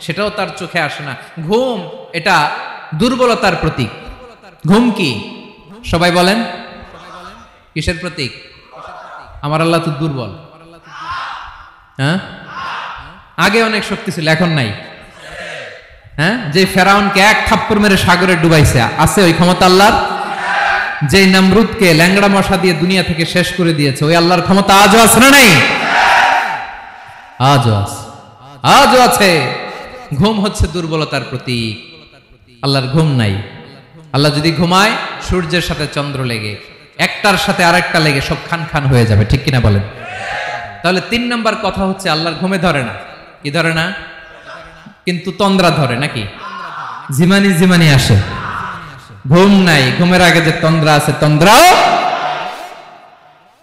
সেটাও তার চোখে আসে না। ঘুম এটা দুর্বলতার প্রতীক। ঘুম কি? সবাই বলেন, কিসের প্রতীক? আমার আল্লাহ তো দুর্বল। হ্যাঁ, আগে অনেক শক্তি ছিল, এখন নাই। হ্যাঁ, যে ফেরাউনকে এক থাপ্পড় মেরে সাগরে ডুবাইছে, আছে ওই ক্ষমতা আল্লাহর? যে নমরুদকে ল্যাংড়া মশা দিয়ে দুনিয়া থেকে শেষ করে দিয়েছে, ওই আল্লাহর ক্ষমতা আজও আছে না নাই? আজও আছে, আজও আছে। ঘুম হচ্ছে দুর্বলতার প্রতীক। আল্লাহর ঘুম নাই। আল্লাহ যদি ঘুমায়, সূর্যের সাথে চন্দ্র লেগে, একটার সাথে আরেকটা লেগে সব খান খান হয়ে যাবে, ঠিক কিনা বলেন? তাহলে 3 নাম্বার কথা হচ্ছে আল্লাহর ঘুমে ধরে না। কি ধরে না? কিন্তু তন্দ্রা ধরে নাকি? জিমানি জিমানি আসে। ঘুম নাই, ঘুমের আগে যে তন্দ্রা আছে তন্দ্রাও।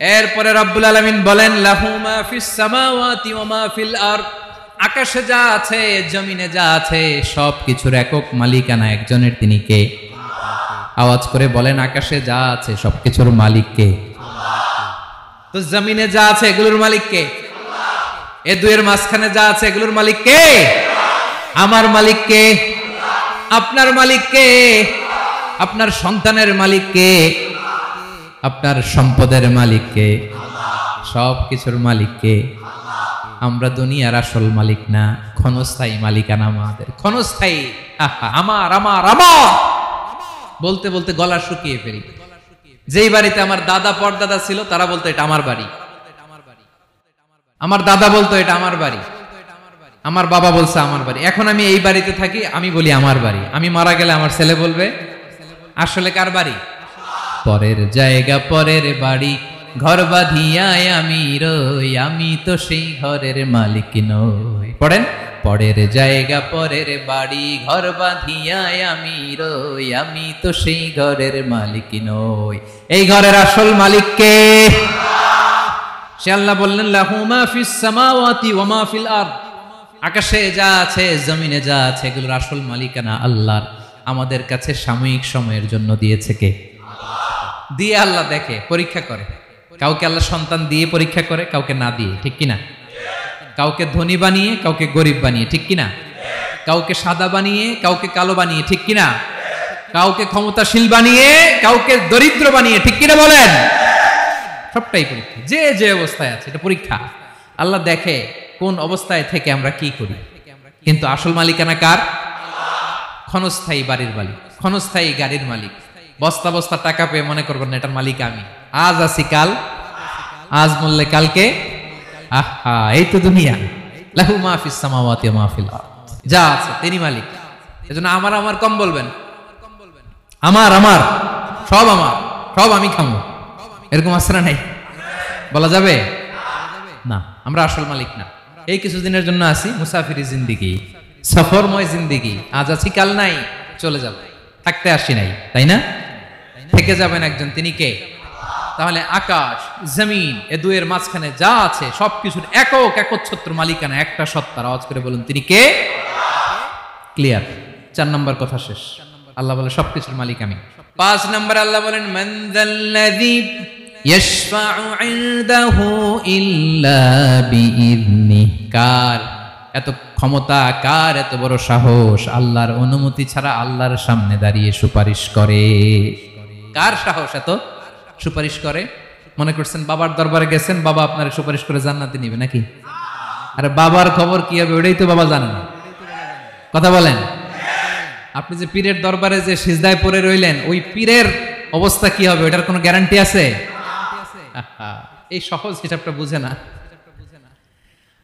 এরপরে রব্বুল আলামিন বলেন লাহু মা ফিস সামাওয়াতি ওয়া মা ফিল আরদ, আকাশে যা আছে জমিনে যা আছে সব কিছুর একক মালিকানা একজনের, তিনি কে? আওয়াজ করে বলেন, আকাশে যা আছে সবকিছুর মালিক কে? তো জমিনে যা আছে এগুলোর মালিক কে? এ দুয়ের মাঝখানে যা আছে এগুলোর মালিক কে? আমার মালিক কে? আপনার মালিক কে? আপনার সন্তানের মালিক কে? আপনার সম্পদের মালিক কে? সব কিছুর মালিক কে? আমরা দুনিয়ার আসল মালিক না, ক্ষণস্থায়ী মালিকানা আমাদের। ক্ষণস্থায়ী। আমার আমার আমার বলতে বলতে গলা শুকিয়ে ফেলি। যেই বাড়িতে আমার দাদা পরদাদা ছিল তারা বলতো এটা আমার বাড়ি, আমার দাদা বলতো এটা আমার বাড়ি, আমার বাবা বলছে আমার বাড়ি। এখন আমি এই বাড়িতে থাকি, আমি বলি আমার বাড়ি। আমি মারা গেলে আমার ছেলে বলবে আসলে কার বাড়ি? পরের জায়গা পরের বাড়ি, ঘর বাঁধিয়ায় আমি রই, আমি তো সেই ঘরের মালিক নই। পড়েন, পরের জায়গা পরের বাড়ি, ঘর বাঁধিয়ায় আমি রই, আমি তো সেই ঘরের মালিক নই। এই ঘরের আসল মালিক কে? সে আল্লাহ বললেন লাহু মা ফিস সামাওয়াতি ওয়া মা ফিল আরদ, আকাশে যা আছে জমিনে যা আছে এগুলোর আসল মালিকানা আল্লাহর। আমাদের কাছে সাময়িক সময়ের জন্য দিয়েছে কে? দিয়ে আল্লাহ দেখে, পরীক্ষা করে। কাউকে আল্লাহ সন্তান দিয়ে পরীক্ষা করে, কাউকে না দিয়ে, ঠিক কিনা? কাউকে ধনী বানিয়ে, কাউকে গরিব বানিয়ে, ঠিক কিনা? কাউকে সাদা বানিয়ে, কাউকে কালো বানিয়ে, ঠিক কিনা? কাউকে ক্ষমতাশীল বানিয়ে, কাউকে দরিদ্র বানিয়ে, ঠিক কিনা বলেন? সবটাই পরীক্ষা। যে যে অবস্থায় আছে এটা পরীক্ষা। আল্লাহ দেখে কোন অবস্থায় থেকে আমরা কি করি। কিন্তু আসল মালিকানা কার? ক্ষণস্থায়ী বাড়ির মালিক, ক্ষণস্থায়ী গাড়ির মালিক। বস্তা বস্তা টাকা পেয়ে মনে করবেন না এটার মালিক আমি। আজ আছি কাল, আজ মরলে কালকে। আহা, এই তো দুনিয়া। লাহু মা ফিস সামাওয়াতি ওয়া মা ফিল আরদ, যা আছে তিনি মালিক। এজন্য আমার আমার কম বলবেন। আমার আমার সব আমার, সব আমি খামো, এরকম আছে না নাই? বলা যাবে না। আমরা আসল মালিক না। এই কিছুদিনের জন্য আছি, মুসাফিরি জিন্দিগি, সফরময় জিন্দিগি। আজ আছি কাল নাই, চলে যাব। থাকতে আসি নাই, তাই না? থেকে যাবেন একজন, তিনি কে? তাহলে আকাশ জমিন এ দুয়ের মাঝখানে যা আছে সবকিছুর একক একচ্ছত্র মালিকানা একটা সত্তার। আওয়াজ করে বলুন তিনি কে? ক্লিয়ার। 4 নম্বর কথা শেষ। আল্লাহ বলে সবকিছুর মালিক আমি। 5 নম্বর আল্লাহ বলেন মান যাল্লাযী ইয়াশফাউ ইনদাহু ইল্লা বিইذনিহি, কার এত ক্ষমতা, কার এত বড় সাহস আল্লাহর অনুমতি ছাড়া আল্লাহর সামনে দাঁড়িয়ে সুপারিশ করে? কার সাহস এত সুপারিশ করে? মনে করছেন বাবার দরবারে গেছেন, বাবা আপনার সুপারিশ করে জান্নাতে নিবে নাকি? আরে বাবার খবর কি হবে ওটাই তো বাবা জানে না। কথা বলেন। আপনি যে পীরের দরবারে যে সিজদায় পড়ে রইলেন, ওই পীরের অবস্থা কি হবে ওটার কোনো গ্যারান্টি আছে? এই সহজ হিসাবটা বুঝে না।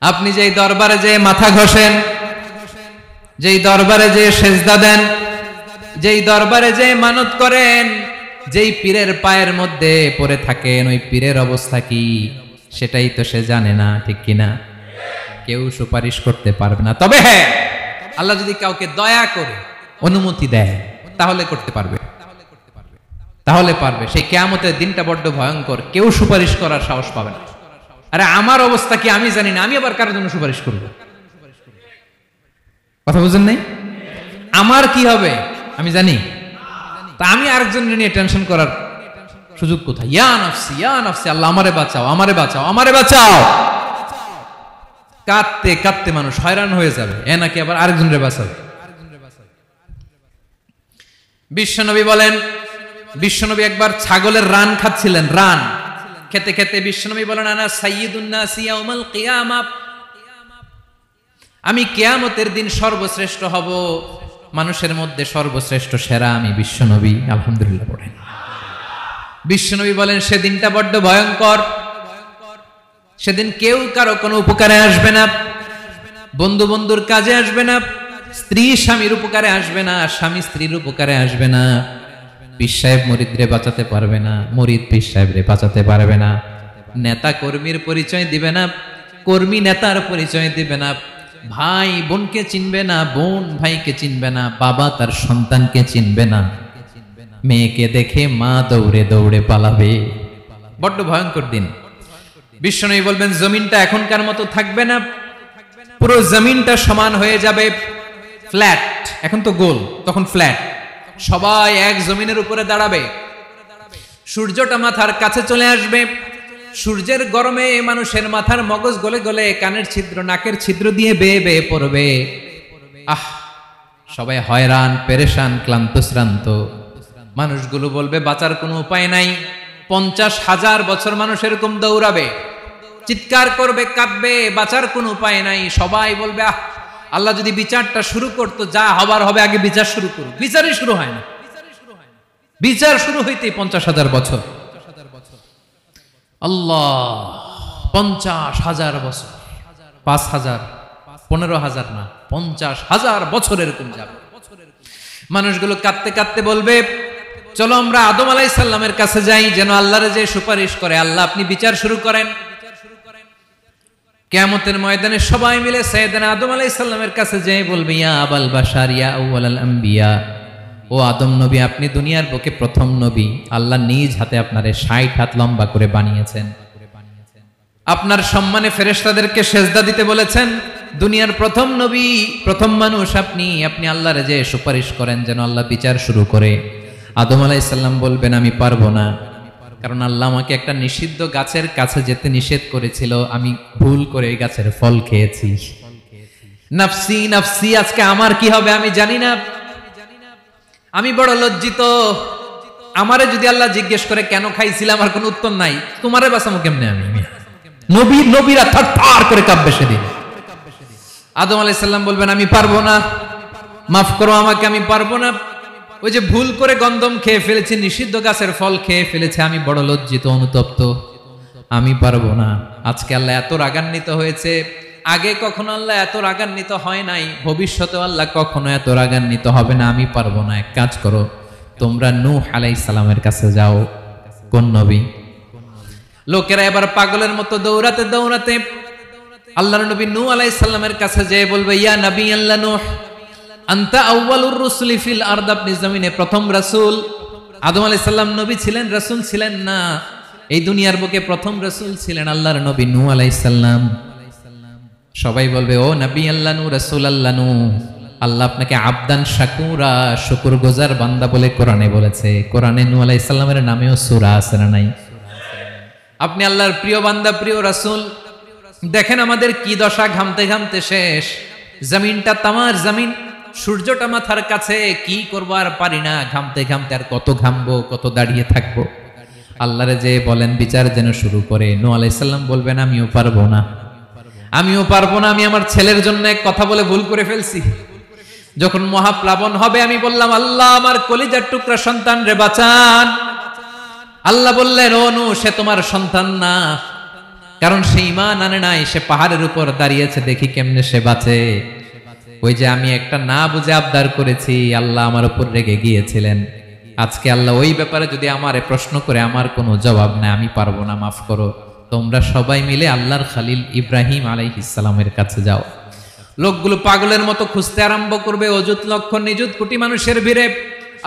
আপনি যেই দরবারে যে মাথা ঘষেন, যেই দরবারে যে সেজদা দেন, যেই দরবারে যে মানত করেন, যেই পীরের পায়ের মধ্যে পড়ে থাকেন, ওই পীরের অবস্থা কি সেটাই তো সে জানে না, ঠিক কিনা? কেউ সুপারিশ করতে পারবে না। তবে হ্যাঁ, আল্লাহ যদি কাউকে দয়া করে অনুমতি দেয় তাহলে করতে পারবে, তাহলে পারবে। সেই কিয়ামতের দিনটা বড্ড ভয়ঙ্কর, কেউ সুপারিশ করার সাহস পাবে না। আরে আমার অবস্থা কি আমি জানি না, আমি আবার কারোর জন্য সুপারিশ করব? কথা বুঝেন নাই? আমার কি হবে আমি জানি, তা আমি আরেকজনের নিয়ে টেনশন করার সুযোগ কোথায়? ইয়া নাফসি ইয়া নাফসি, আল্লাহ আমারে বাঁচাও, আমারে বাঁচাও, আমারে বাঁচাও। কাঁদতে কাঁদতে মানুষ হয়রান হয়ে যাবে, এ নাকি আবার আরেকজনের বাঁচাবে। বিশ্বনবী বলেন, বিশ্বনবী একবার ছাগলের রান খাচ্ছিলেন, রান খেতে খেতে বিশ্বনবী বলেন, আনা সাইয়্যিদুন নাসি ইয়াউমাল কিয়ামা, আমি কিয়ামতের দিন সর্বশ্রেষ্ঠ হব, মানুষের মধ্যে সর্বশ্রেষ্ঠ সেরা আমি বিশ্বনবী। আলহামদুলিল্লাহ পড়েন। বিশ্বনবী বলেন, সেদিনটা বড্ড ভয়ঙ্কর, সেদিন কেউ কারো কোনো উপকারে আসবে না, বন্ধু বন্ধুর কাজে আসবে না, স্ত্রী স্বামীর উপকারে আসবে না, স্বামী স্ত্রীর উপকারে আসবে না, পীর সাহেব মুরিদরে বাঁচাতে পারবে না, মুরিদ পীর সাহেবরে বাঁচাতে পারবে না, নেতা কর্মীর পরিচয় দিবে না, কর্মী নেতার পরিচয় দিবে না, ভাই বোনকে চিনবে না, বোন ভাইকে চিনবে না, বাবা তার সন্তানকে চিনবে না, মেয়েকে দেখে মা দৌড়ে দৌড়ে পালাবে। বড্ড ভয়ঙ্কর দিন। বিশ্বনবী বলবেন, জমিনটা এখনকার মতো থাকবে না, পুরো জমিনটা সমান হয়ে যাবে, ফ্ল্যাট। এখন তো গোল, তখন ফ্ল্যাট। সবাই এক জমিনের উপরে দাঁড়াবে, সূর্যটা মাথার কাছে চলে আসবে, সূর্যের গরমে মানুষের মাথার মগজ গলে গলে কানের ছিদ্র নাকের ছিদ্র দিয়ে বেয়ে বেয়ে পড়বে। আহ, সবাই হয়রান, পেরেশান, ক্লান্ত শ্রান্ত। মানুষগুলো বলবে বাঁচার কোনো উপায় নাই। 50,000 বছর মানুষ এরকম দৌড়াবে, চিৎকার করবে, কাঁদবে, বাঁচার কোনো উপায় নাই। সবাই বলবে, আহ, আল্লাহ যদি বিচারটা শুরু করতো, যা হবার হবে, আগে বিচার শুরু করুক। বিচারই শুরু হয় না, বিচার শুরু হইতেই 50,000 বছর। আল্লাহ, 50,000 বছর, 5,000, 15,000 না, 50,000 বছর এরকম যাবে। মানুষগুলো কাঁদতে কাঁদতে বলবে, চলো আমরা আদম আলাইহিস সালামের কাছে যাই, যেন আল্লাহর যে সুপারিশ করে, আল্লাহ আপনি বিচার শুরু করেন। কিয়ামতের ময়দানে সবাই মিলে সাইয়েদনা আদম আলাইহিস সালামের কাছে যেয়ে বলবে, ইয়া আবাল বাশার ইয়া আউয়ালাল আম্বিয়া, ও আদম নবী, আপনি দুনিয়ার বুকে প্রথম নবী, আল্লাহ নিজ হাতে আপনারে 60 হাত লম্বা করে বানিয়েছেন, আপনার সম্মানে ফেরেশতাদেরকে সেজদা দিতে বলেছেন, দুনিয়ার প্রথম নবী, প্রথম মানুষ আপনি, আপনি আল্লাহর যে সুপারিশ করেন যেন আল্লাহ বিচার শুরু করে। আদম আলাইহিস সালাম বলবেন, আমি পারবো না, কারণ আল্লাহ আমাকে একটা নিষিদ্ধ গাছের কাছে যেতে নিষেধ করেছিল, আমি ভুল করে এই গাছের ফল খেয়েছি। নাফসি নাফসি, আজকে আমার কি হবে আমি জানি না, আমি বড় লজ্জিত। আমারে যদি আল্লাহ জিজ্ঞেস করে কেন খাইছিলাম, আমার কোনো উত্তর নাই, তোমারে বাঁচামো কেমনে আমি? নবীরা থারথার করে কাঁপবে সেদিন। আদম আলাইহিস সালাম বলবেন, আমি পারবো না, মাফ করো আমাকে, আমি পারবো না, ওই যে ভুল করে গন্ধম খেয়ে ফেলেছি, নিষিদ্ধ গাছের ফল খেয়ে ফেলেছে, আমি বড় লজ্জিত, অনুতপ্ত, আমি পারবো না। আজকে আল্লাহ এত রাগান্বিত হয়েছে, আগে কখনো আল্লাহ এত রাগান্বিত হয় নাই, ভবিষ্যতে আল্লাহ কখনো এত রাগান্বিত হবে না, আমি পারবো না। এক কাজ করো, তোমরা নূহ আলাইহিস সালামের কাছে যাও। কোন নবী? লোকেরা এবার পাগলের মতো দৌড়াতে দৌড়াতে আল্লাহর নবী নূহ আলাইহিস সালামের কাছে যেয়ে বলবে, ইয়া নবী আল্লাহ নূহ, আনতা আউয়ালুর রুসুলি ফিল আরদ, আপনি জমিনে প্রথম রাসূল। আদম আলাইহিস সালাম নবী ছিলেন, রাসূল ছিলেন না, এই দুনিয়ার বুকে প্রথম রাসূল ছিলেন আল্লাহর নবী নূহ আলাইহিস সালাম। সবাই বলবে, ও নবী আল্লাহ নূহ, রাসূল আল্লাহ নূহ, আল্লাহ আপনাকে আবদান শাকুরা, শুকরগুজার বান্দা বলে কোরআনে বলেছে। কোরআনে নূহ আলাইহিস সালামের নামেও সূরা আছে না নাই? আপনি আল্লাহর প্রিয় বান্দা, প্রিয় রাসূল। দেখেন আমাদের কি দশা, ঘামতে ঘামতে শেষ, জমিনটা তামার জমিন, সূর্যটা মাথার কাছে, কি করবো আর পারি না, ঘামতে ঘামতে আর কত ঘামবো, কত দাঁড়িয়ে থাকবো। আল্লাহরে যে বলেন বিচার যেন শুরু করে। নূহ আলাইহিস সালাম বলবেন, আমিও পারবো না, আমিও পারবো না, আমি আমার ছেলের জন্য এক কথা বলে ভুল করে ফেলছি। যখন মহাপ্লাবন হবে আমি বললাম, আল্লাহ আমার কলিজার টুকরা সন্তান রে বাঁচান। আল্লাহ বললেন, ও নূহ, সে তোমার সন্তান না, কারণ সে ঈমান আনে নাই, সে পাহাড়ের উপর দাঁড়িয়েছে, দেখি কেমনে সে বাঁচে। ওই যে আমি একটা না বুঝে আবদার করেছি, আল্লাহ আমার উপর রেগে গিয়েছিলেন। আজকে আল্লাহ ওই ব্যাপারে যদি আমারে প্রশ্ন করে, আমার কোনো জবাব নাই, আমি পারবো না, মাফ করো। তোমরা সবাই মিলে আল্লাহর খালিল ইব্রাহিম আলাইহিস সালামের কাছে যাও। লোকগুলো পাগলের মতো খুঁজতে আরম্ভ করবে, অযুত লক্ষ নিযুত কোটি মানুষের ভিড়ে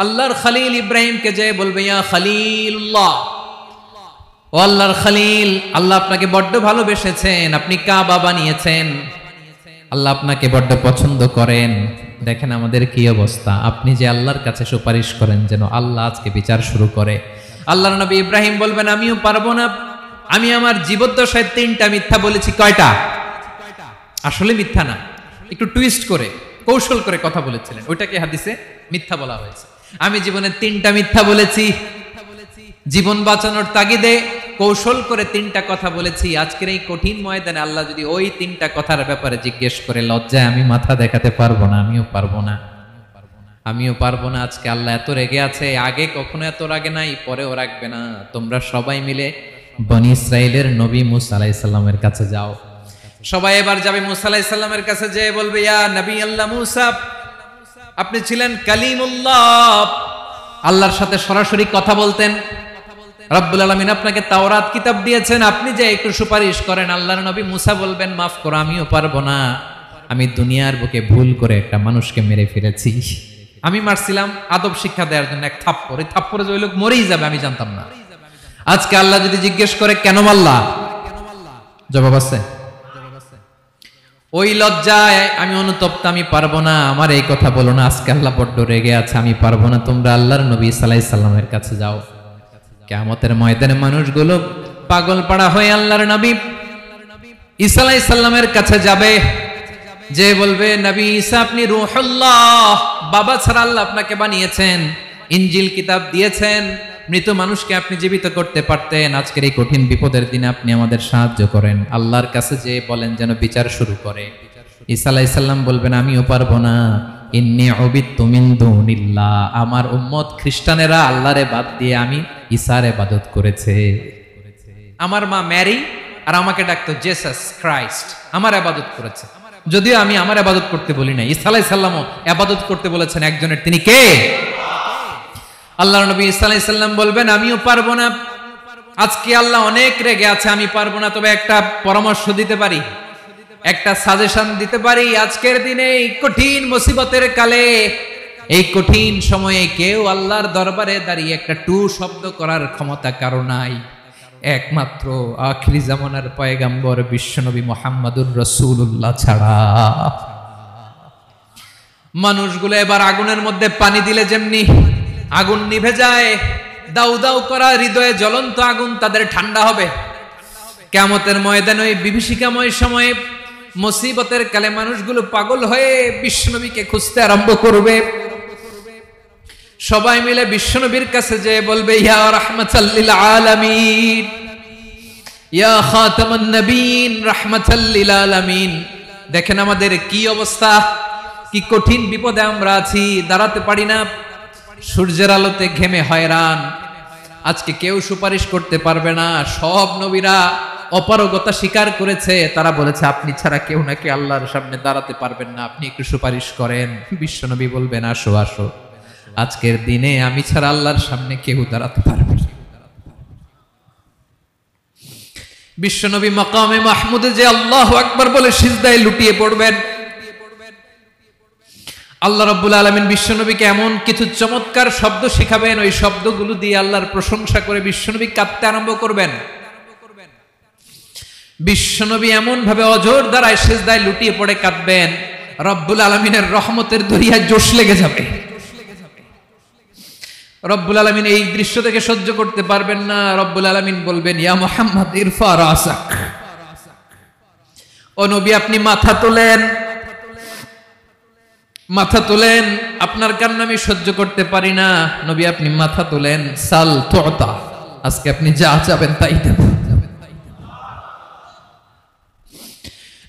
আল্লাহর খালিল ইব্রাহিমকে যে বলবে, ইয়া খালিলুল্লাহ, ও আল্লাহর খালিল, আল্লাহ আপনাকে বড্ড ভালোবেসেছেন, আপনি কাবা বানিয়েছেন, আল্লাহ আপনাকে বড্ড পছন্দ করেন। দেখেন আমাদের কি অবস্থা। আপনি যে আল্লাহর কাছে সুপারিশ করেন যেন আল্লাহ আজকে বিচার শুরু করে। আল্লাহর নবী ইব্রাহিম বলবেন, আমিও পারবো না, আমি আমার জীবদ্দশায় 3টা মিথ্যা বলেছি। কয়টা? আসলে মিথ্যা না, একটু টুইস্ট করে কৌশল করে কথা বলেছিলেন, ওইটাকে হাদিসে মিথ্যা বলা হয়েছে। আমি জীবনে 3টা মিথ্যা বলেছি, জীবন বাঁচানোর তাগিদে কৌশল করে 3টা কথা বলেছি। আজকের এই কঠিন ময়দানে আল্লাহ যদি ওই 3টা কথার ব্যাপারে জিজ্ঞেস করে, লজ্জায় আমি মাথা দেখাতে পারবো না, আমিও পারবো না, আমিও পারবো না। আজকে আল্লাহ এত রেগে আছে, আগে কখনো এত রাগে নাই, পরেও রাখবে না। তোমরা সবাই মিলে বনি ইসরাইলের নবী মুসা আলাইহিস সালামের কাছে যাও। সবাই এবার যাবে মুসা আলাইহিস সালামের কাছে, যেয়ে বলবে, ইয়া নবী আল্লাহ মুসা, আপনি ছিলেন কালিমুল্লাহ, আল্লাহর সাথে সরাসরি কথা বলতেন। রব্বুল আলামিন আপনাকে তাওরাত কিতাব দিয়েছেন, আপনি যে একটু সুপারিশ করেন। আল্লাহর নবী মুসা বলবেন, মাফ করো, আমিও পারবো না, আমি দুনিয়ার বুকে ভুল করে একটা মানুষকে মেরে ফেলেছি। আমি মারছিলাম আদব শিক্ষা দেওয়ার জন্য এক থাপ্পড়, এই থাপ্পড়ে যে ওই লোক মরেই যাবে আমি জানতাম না। আজকে আল্লাহ যদি জিজ্ঞেস করে কেন মারলা, জবাব আছে? ওই লজ্জায় আমি অনুতপ্ত, আমি পারবো না, আমার এই কথা বলো না। আজকে আল্লাহ বড্ড রেগে আছে, আমি পারবো না। তোমরা আল্লাহর নবী ঈসা আলাইহিস সালামের কাছে যাও। কিয়ামতের ময়দানে মানুষগুলো পাগল পাড়া হয়ে আল্লাহর নবী ঈসা আলাইহিস সালামের কাছে যাবে, যে বলবে, নবী ঈসা আপনি রূহুল্লাহ, বাবা ছাড়া আল্লাহ আপনাকে বানিয়েছেন, ইনজিল কিতাব দিয়েছেন, মৃত মানুষকে আপনি জীবিত করতে পারতেন। আজকের এই কঠিন বিপদের দিনে আপনি আমাদের সাহায্য করেন। আল্লাহর কাছে যে বলেন যেন বিচার শুরু করে। ঈসা আলাইহিস সালাম বলবেন, আমিও পারবো না, ইন্নী উবিদতু মিন দুনিল্লাহ, আমার উম্মত খ্রিস্টানেরা আল্লাহরে বাদ দিয়ে আমি ঈসার ইবাদত করেছে। আমার মা ম্যারি আর আমাকে ডাকতো জেসাস ক্রাইস্ট, আমার ইবাদত করেছে। যদিও আমি আমার ইবাদত করতে বলি না, ঈসা আলাইহিস সালামও ইবাদত করতে বলেছেন একজনের, তিনি কে? আল্লাহর নবী ঈসা আলাইহিস সালাম বলবেন, আমিও পারবো না, আজকে আল্লাহ অনেক রেগে আছে, আমি পারবো না। তবে একটা পরামর্শ দিতে পারি, একটা সাজেশন দিতে পারি। আজকের দিনে এই কঠিন মুসিবতের কালে, এই কঠিন সময়ে কেউ আল্লাহর দরবারে দাঁড়িয়ে একটা টু শব্দ করার ক্ষমতা কারো নাই, একমাত্র আখিরি জামানার পয়গম্বর বিশ্বনবী মুহাম্মদুর রাসূলুল্লাহ ছাড়া। মানুষগুলো এবার আগুনের মধ্যে পানি দিলে যেমনি আগুন নিভে যায়, দাউ দাউ করা হৃদয়ে জ্বলন্ত আগুন তাদের ঠান্ডা হবে। কিয়ামতের ময়দানে ওই বিভীষিকাময় সময়ে মুসিবতের কালে মানুষগুলো পাগল হয়ে বিশ্বনবীকে খুঁজতে আরম্ভ করবে। সবাই মিলে বিশ্বনবীর কাছে যে বলবে, ইয়া রাহমাতাল লিল আলামিন, ইয়া খাতামান নবীন, রাহমাতাল লিল আলামিন। দেখেন আমাদের কি অবস্থা, কি কঠিন বিপদে আমরা আছি, দাঁড়াতে পারি না, সূর্যের আলোতে ঘেমে হয়রান। আজকে কেউ সুপারিশ করতে পারবে না। সব নবীরা অপারগতা স্বীকার করেছে, তারা বলেছে আপনি ছাড়া কেউ নাকি আল্লাহর সামনে দাঁড়াতে পারবেন না, আপনি একটু সুপারিশ করেন। বিশ্বনবী বলবেন, আসো আসো, আজকের দিনে আমি ছাড়া আল্লাহর সামনে কেউ দাঁড়াতে পারবে না। বিশ্বনবী মাকামে মাহমুদে যে আল্লাহু আকবার বলে সিজদায় লুটিয়ে পড়বেন। আল্লাহ রাব্বুল আলামিন বিশ্বনবীকে এমন কিছু চমৎকার শব্দ শিখাবেন, ওই শব্দগুলো দিয়ে আল্লাহর প্রশংসা করে বিশ্বনবী কাঁদতে আরম্ভ করবেন। বিশ্বনবী এমন ভাবে অজর দ্বারায় সিজদায় লুটিয়ে পড়ে কাঁদবেন, রব্বুল আলামিনের রহমতের দরিয়ায় জোশ লেগে যাবে। রব্বুল আলামিন এই দৃশ্য থেকে সহ্য করতে পারবেন না। রব্বুল আলামিন বলবেন, ইয়া মুহাম্মদ ইরফা রাসাক, ও নবী আপনি মাথা তোলেন, মাথা তোলেন, আপনার কান্না আমি সহ্য করতে পারি না। নবী আপনি মাথা তোলেন, সাল তুতা, আজকে আপনি যা চাবেন তাই দেব।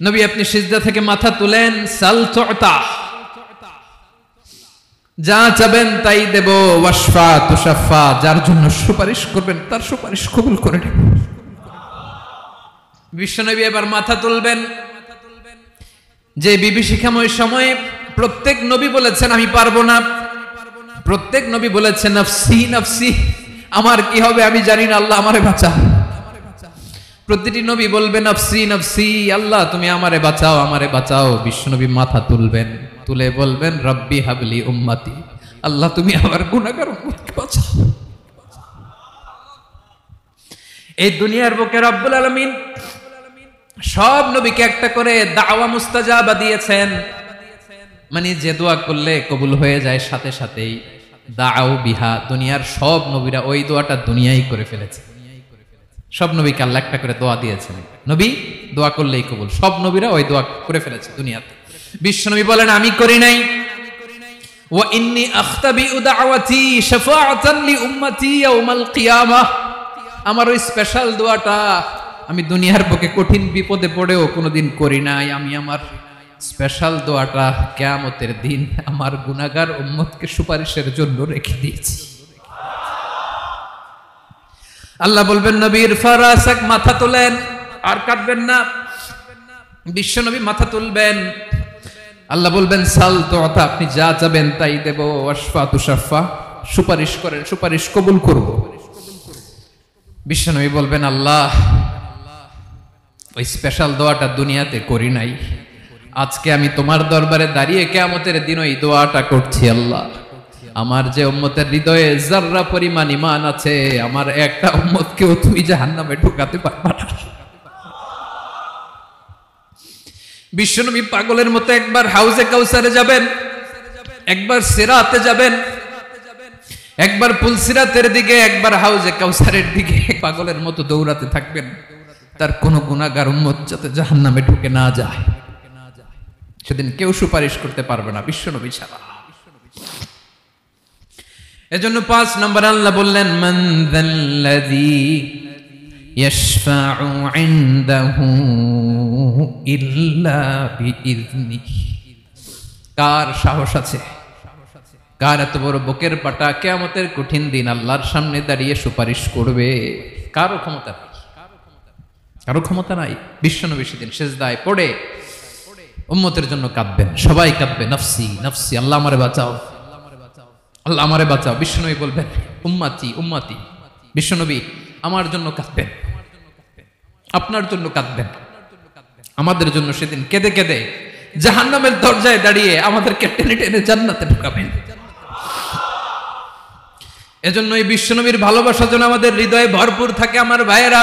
নবী আপনি সিজদা থেকে মাথা তুলেন, সাল তুতা, যা চাবেন তাই দেব। ওয়াশফা তুশাফা, যার জন্য সুপারিশ করবেন তার সুপারিশ কবুল করে নেব। বিশ্বনবী এবার মাথা তুলবেন। যে বিভীষিকাময় সময়ে প্রত্যেক নবী বলেছেন আমি পারবো না, প্রত্যেক নবী বলেছেন নফসি নফসি, আমার কি হবে আমি জানি না, আল্লাহ আমারে বাঁচাও। প্রতিটি নবী বলবেন নফসি নফসি, আল্লাহ তুমি আমারে বাঁচাও আমারে বাঁচাও। বিশ্বনবী মাথা তুলবেন, তুলে বলবেন রব্বি হাবলি উম্মতি, আল্লাহ তুমি আমার গুনাহগার উম্মতকে বাঁচাও। এই দুনিয়ার বুকে রব্বুল আলামিন সব নবীকে একটা করে দাওয়া মুস্তাজাবা দিয়েছেন, মানে যে দোয়া করলে কবুল হয়ে যায় সাথে সাথেই। দাও বিহা, দুনিয়ার সব নবীরা ওই দোয়াটা দুনিয়ায় করে ফেলেছে। সব নবীকে আল্লাহ একটা করে দোয়া দিয়েছেন, নবী দোয়া করলেই কবুল। সব নবীরা ওই দোয়া করে ফেলেছে দুনিয়াতে। বিশ্বনবী বলেন আমি করি নাই। ওয়া ইন্নী আখতাবিউ দাওয়াতি শাফাআতান লি উম্মতি ইয়াউমাল কিয়ামাহ, আমার ওই স্পেশাল দোয়াটা আমি দুনিয়ার বুকে কঠিন বিপদে পড়েও কোনোদিন করি নাই। আমি আমার স্পেশাল দোয়াটা কিয়ামতের দিন আমার গুনাহগার উম্মতকে সুপারিশের জন্য রেখে দিয়েছি। আল্লাহ বলবেন নবীর ফারাসাক, মাথা তোলেন, আর কাটবেন না। বিশ্ব নবী মাথা তুলবেন, আল্লাহ বলবেন সাল তোতা, আপনি যা চাবেন তাই দেব। ওয়াশফা তুশাফা, সুপারিশ করেন সুপারিশ কবুল করব। বিশ্ব নবী বলবেন আল্লাহ ওই স্পেশাল দোয়াটা দুনিয়াতে করি নাই, আজকে আমি তোমার দরবারে দাঁড়িয়ে কিয়ামতের দিন ওই দোয়াটা করছি। আল্লাহ আমার যে উম্মতের হৃদয়ে যাররা পরিমাণ ঈমান আছে, আমার একটা উম্মতকেও তুমি জাহান্নামে ঢোকাতে পারবা না। বিশ্বনবী পাগলের মতো একবার হাউজে কাউসারে যাবেন, একবার সিরাতে যাবেন, একবার পুলসিরাতের দিকে, একবার হাউজে কাউসারের দিকে পাগলের মতো দৌড়াতে থাকবেন, তার কোন গুনাহগার উম্মত যাতে জাহান্নামে ঢুকে না যায়। সেদিন কেউ সুপারিশ করতে পারবে না বিশ্বনবী ছাড়া। এজন্য ৫ নম্বর আল্লাহ বললেন মান যাল্লাযী ইয়াশফাউ ইনদাহু ইল্লা বিইযনিহি, কার সাহস আছে, কার এত বড় বুকের পাটা কিয়ামতের কঠিন দিন আল্লাহর সামনে দাঁড়িয়ে সুপারিশ করবে? কারো ক্ষমতা নাই, কারো ক্ষমতা নাই। বিশ্বনবী সেদিন সিজদায় পড়ে উম্মতের জন্য কাঁদবেন, সবাই কাঁদবে নফসি নফসি, আল্লাহ আমারে বাঁচাও আল্লাহ আমারে বাঁচাও। বিশ্বনবী বলবেন উম্মতি উম্মতি, বিশ্বনবী আমার জন্য কাঁদবেন, আপনার জন্য কাঁদবেন, আমাদের জন্য সেদিন কেঁদে কেঁদে জাহান্নামের দরজায় দাঁড়িয়ে আমাদেরকে টেনে টেনে জান্নাতে ঢুকাবেন। এজন্য এই বিশ্বনবীর ভালোবাসা যেন আমাদের হৃদয়ে ভরপুর থাকে। আমার ভাইয়েরা,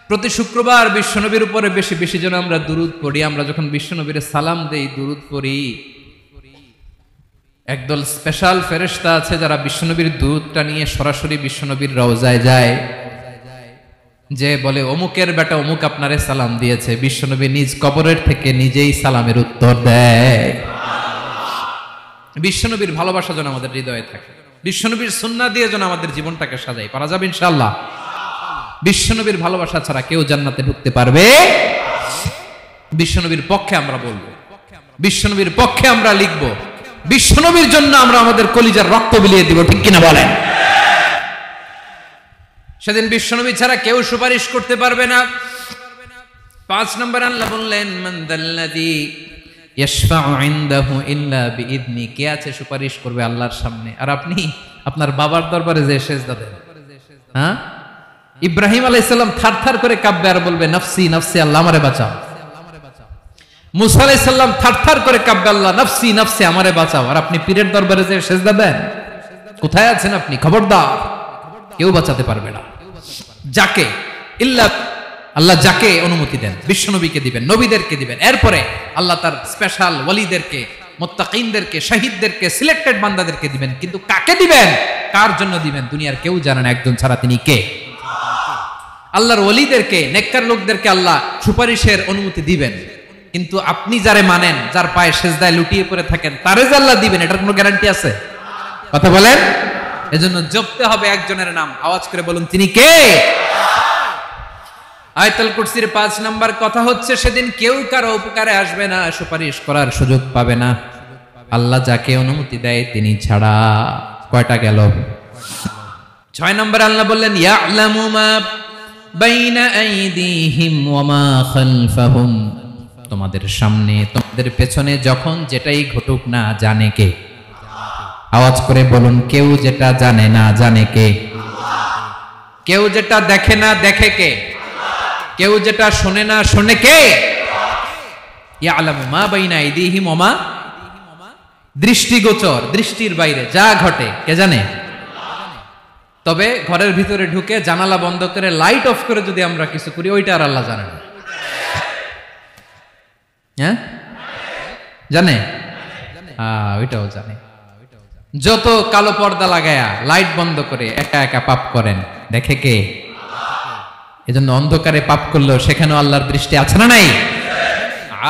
প্রতি শুক্রবার বিশ্বনবীর উপরে বেশি বেশি যেন আমরা দুরূদ পড়ি। আমরা যখন বিশ্বনবীর সালাম দেই, দুরূদ পড়ি, একদল স্পেশাল ফেরেশতা আছে যারা বিশ্বনবীর দুরূদটা নিয়ে সরাসরি বিশ্বনবীর রওজায় যায়, যে বলে অমুকের বেটা অমুক আপনারে সালাম দিয়েছে। বিশ্বনবী নিজ কবরের থেকে নিজেই সালামের উত্তর দেয়। বিশ্বনবীর ভালোবাসা যেন আমাদের হৃদয়ে থাকে, বিশ্বনবীর সুন্নাহ দিয়ে যেন আমাদের জীবনটাকে সাজাই। পারা যাবে ইনশাআল্লাহ। বিশ্বনবীর ভালোবাসা ছাড়া কেউ জান্নাতে ঢুকতে পারবে? বিশ্বনবীর পক্ষে আমরা বলবো, বিশ্বনবীর পক্ষে আমরা লিখবো, বিশ্বনবীর জন্য আমরা আমাদের কলিজার রক্ত বিলিয়ে দিব, ঠিক কিনা বলেন? সেদিন বিশ্বনবী ছাড়া কেউ সুপারিশ করতে পারবে না। ৫ নম্বর আল্লাহ বললেন মান যাল্লাযী ইয়াশফাউ ইনদাহু ইল্লা বিইযনি, কে আছে সুপারিশ করবে আল্লাহর সামনে? আর আপনি আপনার বাবার দরবারে যে সেজদা দেন, হ্যাঁ, ইব্রাহিম আলাইহিস সালাম থারথার করে কাঁপবে আর বলবে নফসি নফসি, আল্লাহ আমারে বাঁচাও। মুসা আলাইহিস সালাম থারথার করে কাঁপবে, আল্লাহ নফসি নফসি, আমারে বাঁচাও। আর আপনি পীরের দরবারে যে সেজদা দেন, কোথায় আছেন আপনি? খবরদার, কেউ বাঁচাতে পারবে না। যাকে ইল্লা আল্লাহ যাকে অনুমতি দেন, বিশ্বনবীকে দিবেন, নবীদেরকে দিবেন, এরপরে আল্লাহ তার স্পেশাল ওয়ালিদেরকে, মুত্তাকিনদেরকে, শহীদদেরকে, সিলেক্টেড বান্দাদেরকে দিবেন। কিন্তু কাকে দিবেন, কার জন্য দিবেন, দুনিয়ার কেউ জানে না একজন ছাড়া, তিনি কে? আল্লাহর ওয়ালিদেরকে, নেককার লোকদেরকে আল্লাহ সুপারিশের অনুমতি দিবেন। কিন্তু আপনি যারে মানেন, যার পায়ে সেজদায় লুটিয়ে পড়ে থাকেন, তারে যে আল্লাহ দিবেন, এটার কোনো গ্যারান্টি আছে? কথা বলেন। এজন্য জপতে হবে একজনের নাম, আওয়াজ করে বলুন তিনি কে? আয়াতুল কুরসির ৫ নাম্বার কথা হচ্ছে সেদিন কেউ কারো উপকারে আসবে না, সুপারিশ করার সুযোগ পাবে না, আল্লাহ যাকে অনুমতি দেয় তিনি ছাড়া। কয়টা গেল? ৬ নম্বর আল্লাহ বললেন ইয়ালামু মা বাইনা আইদিহিম ওয়া মা খালফাহুম, তোমাদের সামনে তোমাদের পেছনে যখন যেটাই ঘটুক না জানে কে? আওয়াজ করে বলুন, কেউ যেটা জানে না জানে কে? কেউ যেটা দেখে না দেখে কে? কেউ যেটা শোনে না শোনে কে? ইয়ালামু মা বাইনা আইদিহিম ওয়া মা, দৃষ্টিগোচর, দৃষ্টির বাইরে যা ঘটে কে জানে? তবে ঘরের ভিতরে ঢুকে জানালা বন্ধ করে লাইট অফ করে যদি আমরা কিছু করি, ওইটা আর আল্লাহ জানে না। হ্যাঁ, জানে? ওইটাও জানে। যত কালো পর্দা লাগায়া লাইট বন্ধ করে একা একা পাপ করেন, দেখে কে? এজন্য অন্ধকারে পাপ করলেও সেখানেও আল্লাহর দৃষ্টি আছে না নাই?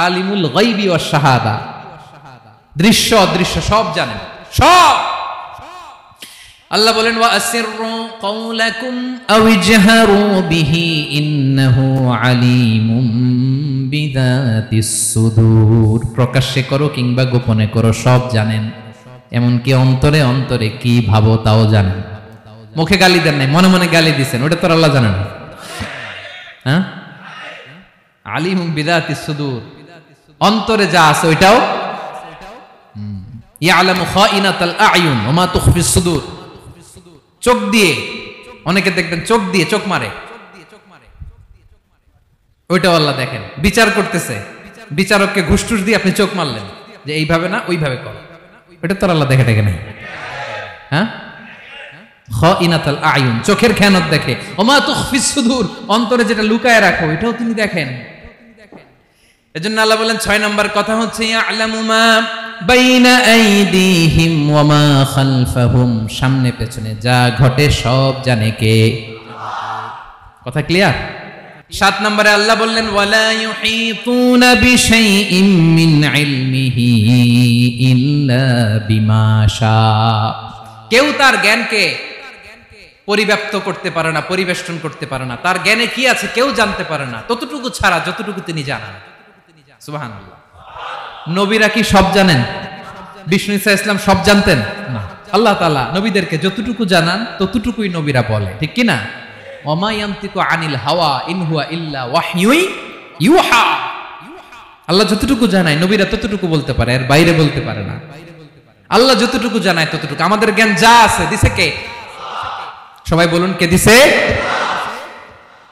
আলিমুল গায়বি ওয়াশ শাহাদা, দৃশ্য অদৃশ্য সব জানেন, সব। আল্লাহ বলেন, ওয়া আসিররু কাওলাকুম আও ইজহারু বিহি ইন্নাহু আলিমুম বিযাতিস সুদূর, প্রকাশ্যে করো কিংবা গোপনে করো সব জানেন, এমনকি অন্তরে অন্তরে কি ভাবো তাও জানেন। মুখে গালি দেন নাই, মনে মনে গালি দিছেন, ওটা তো আল্লাহ জানেন। হ্যাঁ, আলিমুম বিযাতিস সুদূর, অন্তরে যা আছে ওইটাও। ইয়ালামু খাইনাতাল আয়ুন ওয়া মা তুখফিস সুদূর, চোখ দিয়ে, অনেকে দেখবেন চোখ দিয়ে চোখ মারে, ওইটাও আল্লাহ দেখেন। বিচার করতেছে, বিচারককে ঘুষ টুস দিয়ে আপনি চোখ মারলেন যে এইভাবে না ওইভাবে কর, ওইটা তো আল্লাহ দেখে দেখে নাই। হ্যাঁ, খাইনাতাল আয়ুন, চোখের খেয়ানত দেখে। ওয়া মা তুখফিস সুদূর, অন্তরে যেটা লুকায় রাখো এটাও তিনি দেখেন। এজন্য আল্লাহ বলেন 6 নম্বর কথা হচ্ছে ইয়ালামু মা বাইনা আইদিহিম ওয়া মা খালফাহুম, সামনে পেছনে যা ঘটে সব জানে কে? কথা ক্লিয়ার? 7 নম্বরে আল্লাহ বললেন, ওয়ালা ইউহিতুনা বিশাইইম মিন ইলমিহি ইল্লা বিমা শা, কেউ তার জ্ঞানকে পরিব্যাপ্ত করতে পারে না, পরিবেষ্টন করতে পারে না। তার জ্ঞানে কি আছে কেউ জানতে পারে না, ততটুকু ছাড়া যতটুকু তিনি জানেন। সুবহানাল্লাহ। নবীরা কি সব জানেন? বিষ্ণু ঈসা ইসলাম সব জানতেন না। আল্লাহ তাআলা নবীদেরকে যতটুকু জানান ততটুকুই নবীরা বলে, ঠিক কি না? ওয়া মা ইয়ানতিকু আনিল হাওয়া ইন হুয়া ইল্লা ওয়াহয়ুন ইউহা, আল্লাহ যতটুকু জানায় নবীরা ততটুকু বলতে পারে, এর বাইরে বলতে পারে না। আল্লাহ যতটুকু জানায় ততটুকু। আমাদের জ্ঞান যা আছে দিছে কে? সবাই বলুন, কে দিছে?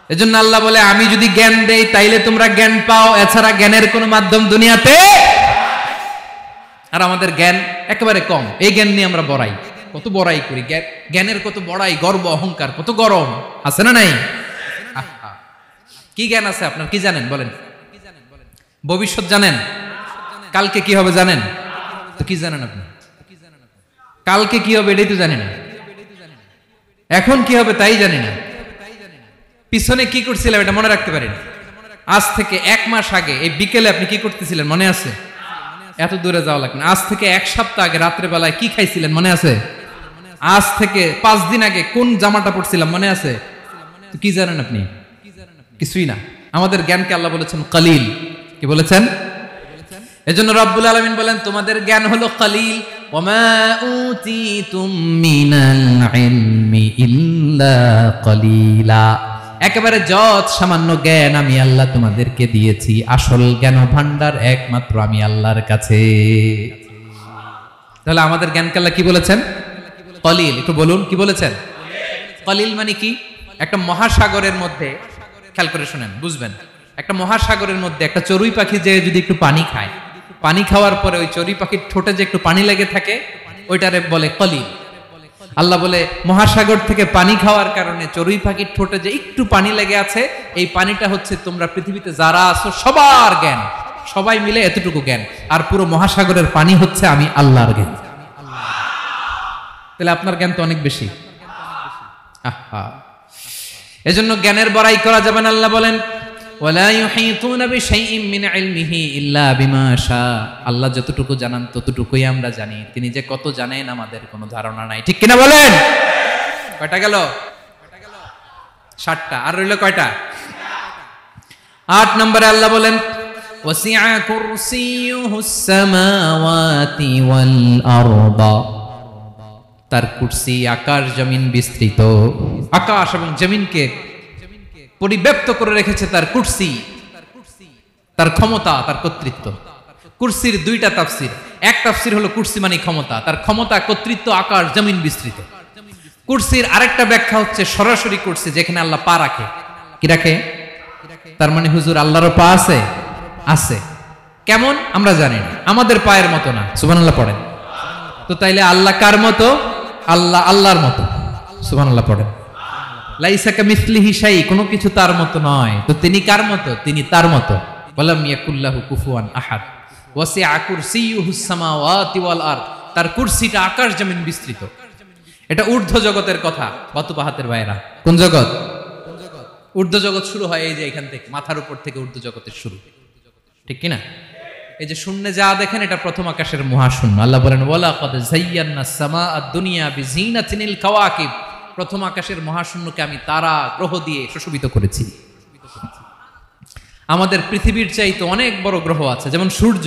এজন্য আল্লাহ বলে, আমি যদি জ্ঞান দেই তাইলে তোমরা জ্ঞান পাও, এছাড়া জ্ঞানের কোনো মাধ্যম দুনিয়াতে। আর আমাদের জ্ঞান একেবারে কম, এই জ্ঞান নিয়ে আমরা বড়াই, কত বড়াই করি, জ্ঞানের কত বড়াই, গর্ব অহংকার, কত গরম আছে না নাই? কি জ্ঞান আছে আপনার? কি জানেন বলেন? ভবিষ্যৎ জানেন? কালকে কি হবে জানেন? তো কি জানেন আপনি? কালকে কি হবে এটাই তো জানি না, এখন কি হবে তাই জানি না, পিছনে কি করছিলাম এটা মনে রাখতে পারেন। আজ থেকে 1 মাস আগে এই বিকেলে আপনি কি করতেছিলেন মনে আছে? এত দূরে যাওয়া লাগবে না। আজ থেকে 1 সপ্তাহ আগে রাত্রে বেলায় কি খাইছিলেন মনে আছে? আজ থেকে 5 দিন আগে কোন জামাটা পরছিলাম মনে আছে? তো কি জানেন আপনি? কিছুই না। আমাদের জ্ঞানকে আল্লাহ বলেছেন কলিল। কি বলেছেন? এজন্য রব্বুল আলামিন বলেন, তোমাদের জ্ঞান হলো কলিল। ওয়া মা উতিতুম মিনাল ইলমি ইল্লা কলিলা, একেবারে যত সামান্য জ্ঞান আমি আল্লাহ তোমাদেরকে দিয়েছি, আসল জ্ঞান ভান্ডার একমাত্র আমি আল্লাহর কাছে। তাহলে আমাদের জ্ঞানকে আল্লাহ কি বলেছেন? কলিল। একটু বলুন কি বলেছেন? কলিল মানে কি? একটা মহাসাগরের মধ্যে, খেয়াল করে শুনেন বুঝবেন, একটা মহাসাগরের মধ্যে একটা চড়ুই পাখি যে যদি একটু পানি খায়, পানি খাওয়ার পরে ওই চড়ুই পাখির ঠোঁটে যে একটু পানি লেগে থাকে ওইটারে বলে কলিল। আল্লাহ বলে, মহাসাগর থেকে পানি খাওয়ার কারণে চড়ুই পাখির ঠোঁটে যে একটু পানি লেগে আছে, এই পানিটা হচ্ছে তোমরা পৃথিবীতে যারা আছো সবার জ্ঞান, সবাই মিলে এতটুকু জ্ঞান, আর পুরো মহাসাগরের পানি হচ্ছে আমি আল্লাহর জ্ঞান। তাহলে আপনার জ্ঞান তো অনেক বেশি। এজন্য জ্ঞানের বড়াই করা যাবে না। আল্লাহ বলেন, ওয়ালা ইউহিতুনা বিশাইইম মিন ইলমিহি ইল্লা বিমা শা, আল্লাহ যতটুকু জানান ততটুকুই আমরা জানি, তিনি যে কত জানেন আমাদের কোনো ধারণা নাই, ঠিক কিনা বলেন? কয়টা গেল? 7টা। আর রইল কয়টা? 8 নম্বরে আল্লাহ বলেন, ওয়াসিআ কুরসিয়ুহুস সামাওয়াতি ওয়াল আরদা, তার কুরসি আকাশ জমিন বিস্তৃত। আকাশ এবং জমিনকে পরিব্যাপ্ত করে রেখেছে তার কুরসি, তার ক্ষমতা, তার কর্তৃত্ব। কুরসির দুইটা তাফসির। এক তাফসির হলো কুরসি মানে ক্ষমতা, তার ক্ষমতা, কর্তৃত্ব, আকাশ জমিন বিস্তৃত। কুরসির আরেকটা ব্যাখ্যা হচ্ছে সরাসরি কুরসি, যেখানে আল্লাহ পা রাখে। কি রাখে? তার মানে হুজুর আল্লাহরও পা আছে? আছে। কেমন আমরা জানি না, আমাদের পায়ের মতো না। সুবহানাল্লাহ পড়েন তো। তাইলে আল্লাহ কার মতো? আল্লাহ আল্লাহর মতো। সুবহানাল্লাহ পড়েন। লাইসা কামিসলিহি শাই, কোনো কিছু তার মতো নয়। তো তিনি কার মতো? তিনি তার মতো। ওয়ালাম ইয়াকুল্লাহু কুফুয়ান আহাদ। ওয়াসিআ কুরসিয়ুহুস সামাওয়াতি ওয়াল আরদ। তার কুরসিটা আকাশ জমিন বিস্তৃত। এটা ঊর্ধ্ব জগতের কথা। বাতুপাহাতের ভাইরা, কোন জগৎ? ঊর্ধ্ব জগৎ শুরু হয় এই যে এখান থেকে, মাথার উপর থেকে ঊর্ধ্ব জগতের শুরু, ঠিক কি না? এই যে শূন্যে যা দেখেন, এটা প্রথম আকাশের মহাশূন্য। আল্লাহ বলেন ওয়ালাকাদ যায়্যানাস সামাআদ দুনিয়া বিজিনাতিল কাওয়াকিব। প্রথম আকাশের মহাশূন্যকে আমি তারা, গ্রহ দিয়ে সুশোভিত করেছি। আমাদের পৃথিবীর চাইতে অনেক বড় গ্রহ আছে, যেমন সূর্য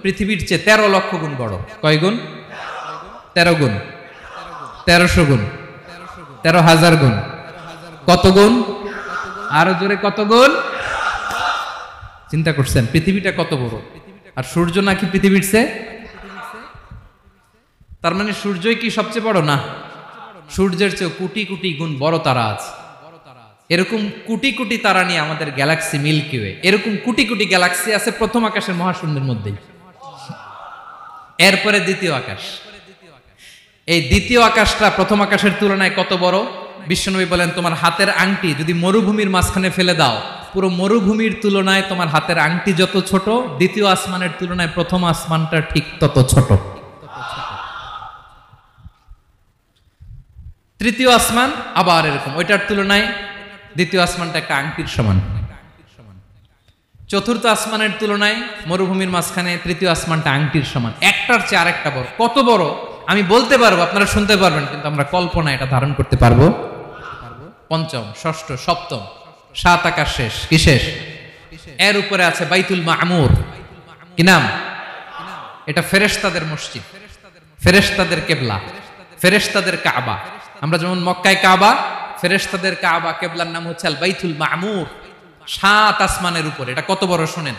পৃথিবীর চেয়ে 13 লক্ষ গুণ বড়। কয় গুণ? 13 গুণ, 1300 গুণ, 13,000 গুণ। কত গুণ? আরো জোরে কত গুণ? চিন্তা করছেন পৃথিবীটা কত বড়, আর সূর্য নাকি পৃথিবীর চেয়ে? তার মানে সূর্যই কি সবচেয়ে বড়? না, সূর্যের চেয়ে কোটি কোটি গুণ বড় তারা আছে। এরকম কোটি কোটি তারা নিয়ে আমাদের গ্যালাক্সি মিল্কি ওয়ে। এরকম কোটি কোটি গ্যালাক্সি আছে প্রথম আকাশের মহাশূন্যের মধ্যেই। এরপরে দ্বিতীয় আকাশ। এই দ্বিতীয় আকাশটা প্রথম আকাশের তুলনায় কত বড়? বিশ্বনবী বলেন, তোমার হাতের আংটি যদি মরুভূমির মাঝখানে ফেলে দাও, পুরো মরুভূমির তুলনায় তোমার হাতের আংটি যত ছোট, দ্বিতীয় আসমানের তুলনায় প্রথম আসমানটা ঠিক তত ছোট। তৃতীয় আসমান আবার এরকম, ওইটার তুলনায় দ্বিতীয় আসমানটা একটা আংটির সমান। চতুর্থ আসমানের তুলনায় মরুভূমির মাঝখানে তৃতীয় আসমানটা আংটির সমান। একটার চেয়ে আরেকটা বড়। কত বড় আমি বলতে পারবো, আপনারা শুনতে পারবেন, কিন্তু আমরা কল্পনা এটা ধারণ করতে পারবো? পঞ্চম, ষষ্ঠ, সপ্তম, 7 আকাশ শেষ। কি শেষ? এর উপরে আছে বাইতুল মামুর। কি নাম? এটা ফেরেশতাদের মসজিদ, ফেরেশতাদের কিবলা, ফেরেশতাদের কাবা। আমরা যেমন মক্কায় কাবা, ফেরেশতাদের কাবা, কিবলার নাম হচ্ছে আল বাইতুল মামুর। 7 আসমানের উপরে। এটা কত বড় শুনেন।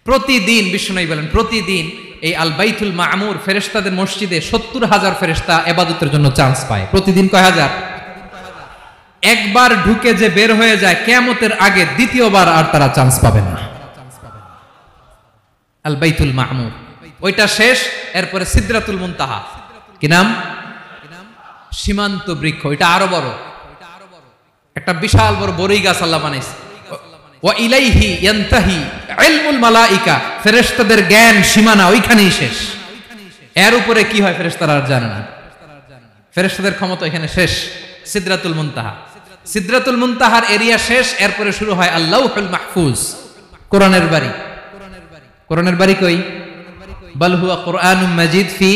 প্রতিদিন বিশ্বনবী বলেন, প্রতিদিন এই আল বাইতুল মামুর ফেরেশতাদের মসজিদে 70,000 ফেরেশতা ইবাদতের জন্য চান্স পায়। প্রতিদিন কয় হাজার? একবার ঢুকে যে বের হয়ে যায়, কিয়ামতের আগে দ্বিতীয়বার আর তারা চান্স পাবে না। আল বাইতুল মামুর ওইটা শেষ। এরপরে সিদরাতুল মুনতাহা। কি নাম? সীমান্ত বৃক্ষ। এটা আরো বড়, একটা বিশাল বড় বড়ই গাছ আল্লাহ বানাইছে। ওয়া ইলাইহি ইয়ানতাহি ইলমুল মালাইকা। ফেরেশতাদের জ্ঞান সীমানা ওইখানেই শেষ। এর উপরে কি হয় ফেরেশতারা আর জানে না। ফেরেশতাদের ক্ষমতা এখানে শেষ। সিদরাতুল মুনতাহা। সিদরাতুল মুনতাহার এরিয়া শেষ। এরপরে শুরু হয় আল্লাহুল মাহফুজ, কোরআনের বাড়ি। কোরআনের বাড়ি কই? বাল হুয়া কুরআনুম মাজিদ ফি,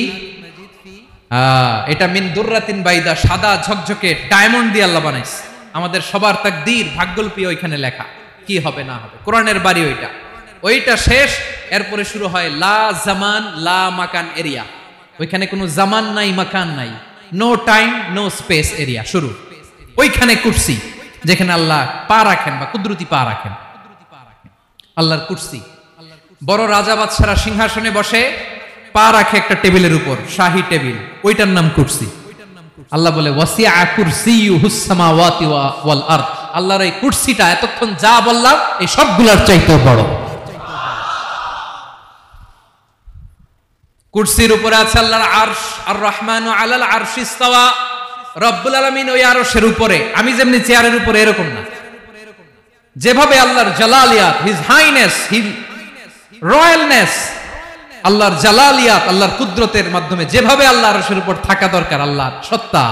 এটা মিন দুররাতিন বাইদা, সাদা ঝকঝকে ডায়মন্ড দিয়ে আল্লাহ বানাইছে। আমাদের সবার তাকদীর, ভাগ্যলিপি ওইখানে লেখা, কি হবে না হবে। কোরআনের বাড়ি ওইটা। ওইটা শেষ। এরপরে শুরু হয় লা জামান লা মাকান এরিয়া। ওইখানে কোনো জামান নাই, মাকান নাই, no time no space area শুরু। ওইখানে কুরসি, যেখানে আল্লাহ পা রাখেন বা কুদরতি পা রাখেন। আল্লাহর কুরসি। বড় রাজা বাদশারা সিংহাসনে বসে পা রাখে একটা টেবিলের উপর, শাহী টেবিল, ওইটার নাম কুরসি। আল্লাহ বলে ওয়াসিআ কুরসিয়ুহুস সামাওয়াতি ওয়াল আরদ। আল্লাহর এই কুরসিটা এতক্ষণ যা বললাম এই সবগুলোর চাইতেও বড়। কুরসির উপরে আছে আল্লাহর আরশ। আর রহমানু আলাল আরশি ইস্তাওয়া। রব্বুল আলামিন ওই আরশের উপরে। আমি যেমনি চেয়ারের উপরে এরকম না। যেভাবে আল্লাহর জালালিয়াত, হিজ হাইনেস, হিজ রয়্যালনেস, আল্লাহর জালালিয়াত, আল্লাহর কুদরতের মাধ্যমে যেভাবে আল্লাহ আরশের উপর থাকা দরকার, আল্লাহর সত্তা,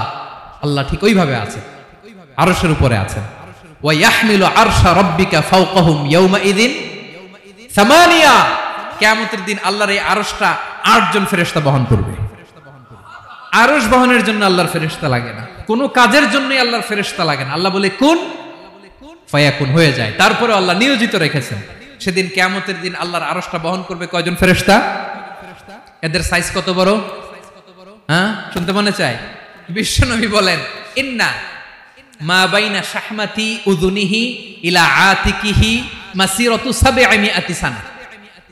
আল্লাহ ঠিক ওইভাবে আছে, আরশের উপরে আছেন। ওয়া ইয়াহমিলু আরশা রাব্বিকা ফাওকাহুম ইয়াওমাইযিন সামানিয়া। কিয়ামতের দিন আল্লাহর এই আরশটা 8 জন ফেরেশতা বহন করবে। আরশ বহনের জন্য আল্লাহর ফেরেশতা লাগে না, কোনো কাজের জন্যই আল্লাহর ফেরেশতা লাগে না। আল্লাহ বলে কুন ফায়াকুন, হয়ে যায়। তারপরে আল্লাহ নিয়োজিত রেখেছেন। সেদিন কিয়ামতের দিন আল্লাহর আরশটা বহন করবে কয়জন ফেরেশতা? এদের সাইজ কত বড়? হ্যাঁ, শুনতে মনে চায়? বিশ্বনবী বলেন ইন্না মা বাইনা শাহমাতি উযুনিহি ইলা আতিকিহি মাসিরাতু 700 সানা।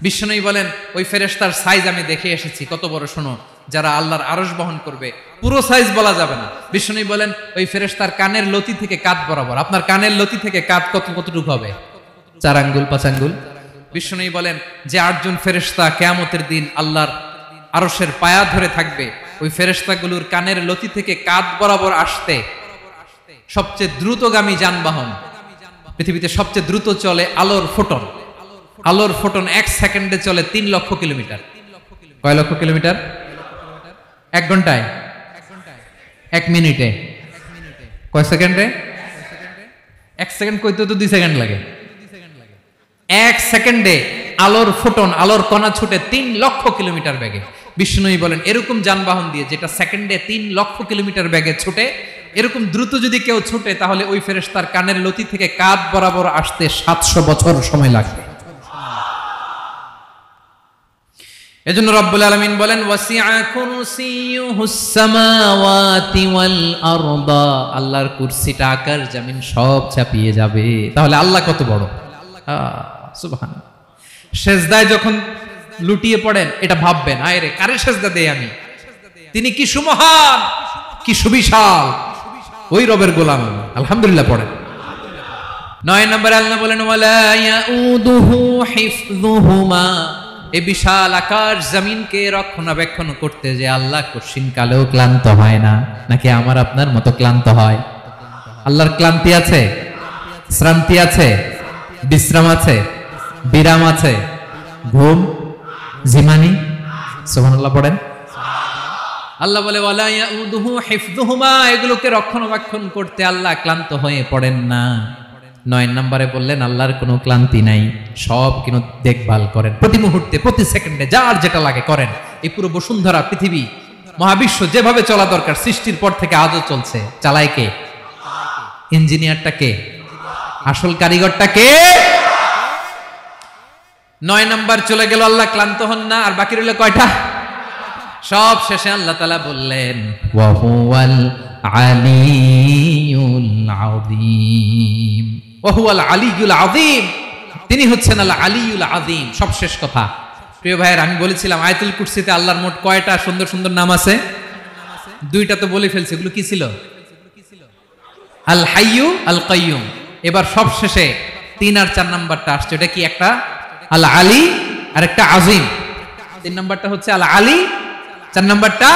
বিষ্ণুই বলেন ওই ফেরেশতার সাইজ আমি দেখে এসেছি কত বড়, শোনো, যারা আল্লাহর আরশ বহন করবে পুরো সাইজ বলা যাবে না। বিষ্ণুই বলেন ওই ফেরেশতার কানের লতি থেকে কাঁধ বরাবর, আপনার কানের লতি থেকে কাঁধ কতটুকু হবে? 4 আঙ্গুল 5 আঙ্গুল। বিষ্ণুই বলেন যে 8 জন ফেরেশতা কিয়ামতের দিন আল্লাহর আরশের পায়া ধরে থাকবে, ওই ফেরেশতাগুলোর কানের লতি থেকে কাঁধ বরাবর আসতে সবচেয়ে দ্রুতগামী যানবাহন, পৃথিবীতে সবচেয়ে দ্রুত চলে আলোর ফোটন। আলোর ফোটন 1 সেকেন্ডে চলে 3 লক্ষ কিলোমিটার। কয় লক্ষ কিলোমিটার? 1 ঘন্টায়? 1 মিনিটে? কয় সেকেন্ডে? 1 সেকেন্ড কইতে তো 2 সেকেন্ড লাগে। 1 সেকেন্ডে আলোর ফোটন, আলোর কণা ছুটে 3 লক্ষ কিলোমিটার বেগে। বিষ্ণুই বলেন এরকম যানবাহন দিয়ে যেটা সেকেন্ডে 3 লক্ষ কিলোমিটার বেগে ছুটে, এরকম দ্রুত যদি কেউ ছুটে তাহলে ওই ফেরেশতার কানের লতি থেকে কাঁধ বরাবর আসতে 700 বছর সময় লাগবে। এজন্য রব্বুল আলামিন বলেন ওয়াসিআ কুরসিয়ুহুস সামাওয়াতি ওয়াল আরদা, আল্লাহর কুরসিটা আকাশ জমিন সব চাপিয়ে যাবে। তাহলে আল্লাহ কত বড়! সুবহানাল্লাহ। সেজদায় যখন লুটিয়ে পড়েন এটা ভাববেন, আয় রে কারে সেজদা দেই আমি, তিনি কি সুমহান, কি সুবিশাল, ওই রবের গোলাম আমি। আলহামদুলিল্লাহ পড়েন। 9 নম্বরে আল্লাহ বলেন ওয়ালা ইয়াউদুহু হিফযুহুমা, এই বিশাল আকাশ জমিনকে রক্ষণাবেক্ষণ করতে যে আল্লাহ কঠিন কালেও ক্লান্ত হয় না। নাকি আমার আপনার মতো ক্লান্ত হয়? আল্লাহর ক্লান্তি আছে? শ্রান্তি আছে? বিশ্রাম আছে? বিরাম আছে? ঘুম, জিমানি? সুবহানাল্লাহ পড়েন। আল্লাহ বলে ওয়ালা ইয়াউদুহু হিফযুহুমা, এগুলোকে রক্ষণাবেক্ষণ করতে আল্লাহ ক্লান্ত হয়ে পড়েন না। 9 নম্বরে বললেন আল্লাহর কোনো ক্লান্তি নাই, সব কিন্তু দেখভাল করেন, প্রতি মুহূর্তে প্রতি সেকেন্ডে যার যেটা লাগে করেন। এই পুরো বসুন্ধরা, পৃথিবী, মহাবিশ্ব যেভাবে চলা দরকার সৃষ্টির পর থেকে আজও চলছে। চালায় কে? ইঞ্জিনিয়ারটা কে? আসল কারিগরটা কে? 9 নম্বর চলে গেল, আল্লাহ ক্লান্ত হন না। আর বাকি রইল কয়টা? সব শেষে আল্লাহ তাআলা বললেন ওয়া হুয়াল আলিয়ুল আযীম, ওয়া হুয়াল আলিয়ুল আযীম, তিনি হচ্ছেন আল আলিয়ুল আযীম। সব শেষ কথা। প্রিয় ভাইয়ের, আমি বলেছিলাম আয়াতুল কুরসিতে আল্লাহর মোট কয়টা সুন্দর সুন্দর নাম আছে? 2টা তো বলে ফেলছি। এগুলো কি ছিল? আল হাইয়ু, আল কাইয়ুম। এবার সব শেষে 3 আর 4 নাম্বারটা আসছে। এটা কি? একটা আল আলী আর একটা আযীম। 3 নাম্বারটা হচ্ছে আল আলী, 4 নাম্বারটা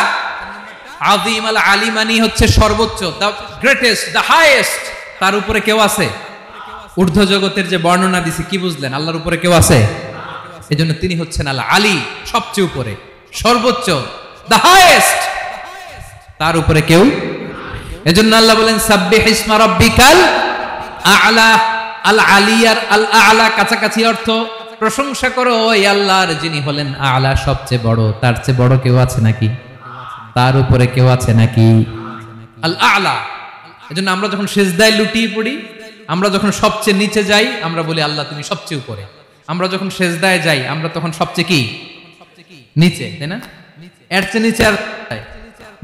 আযীম। আল আলী মানে হচ্ছে সর্বোচ্চ, দ্য গ্রেটেস্ট, দ্য হাইয়েস্ট। তার উপরে কেউ আছে? ঊর্ধ্ব জগতের যে বর্ণনা দিছি, কি বুঝলেন? আল্লাহর উপরে কেউ আছে? এজন্য তিনি হচ্ছেন আল আলী, সবচেয়ে উপরে, সর্বোচ্চ, দ্য হাইয়েস্ট। তার উপরে কেউ। এজন্য আল্লাহ বলেন সাব্বিহ ইসমা রাব্বিকাল আ'লা। আল আলী আর আল আ'লা কাছাকাছি অর্থ। প্রশংসা করো ওই আল্লাহর যিনি হলেন আ'লা, সবচেয়ে বড়। তার চেয়ে বড় কেউ আছে নাকি? তার উপরে কেউ আছে নাকি? আল আ'লা। এজন্য আমরা যখন সিজদায় লুটিয়ে পড়ি, আমরা যখন সবচেয়ে নিচে যাই, আমরা বলি আল্লাহ তুমি সবচেয়ে উপরে। আমরা যখন সিজদায় যাই, আমরা তখন সবচেয়ে কি? নিচে, তাই না? এর চেয়ে নিচে আর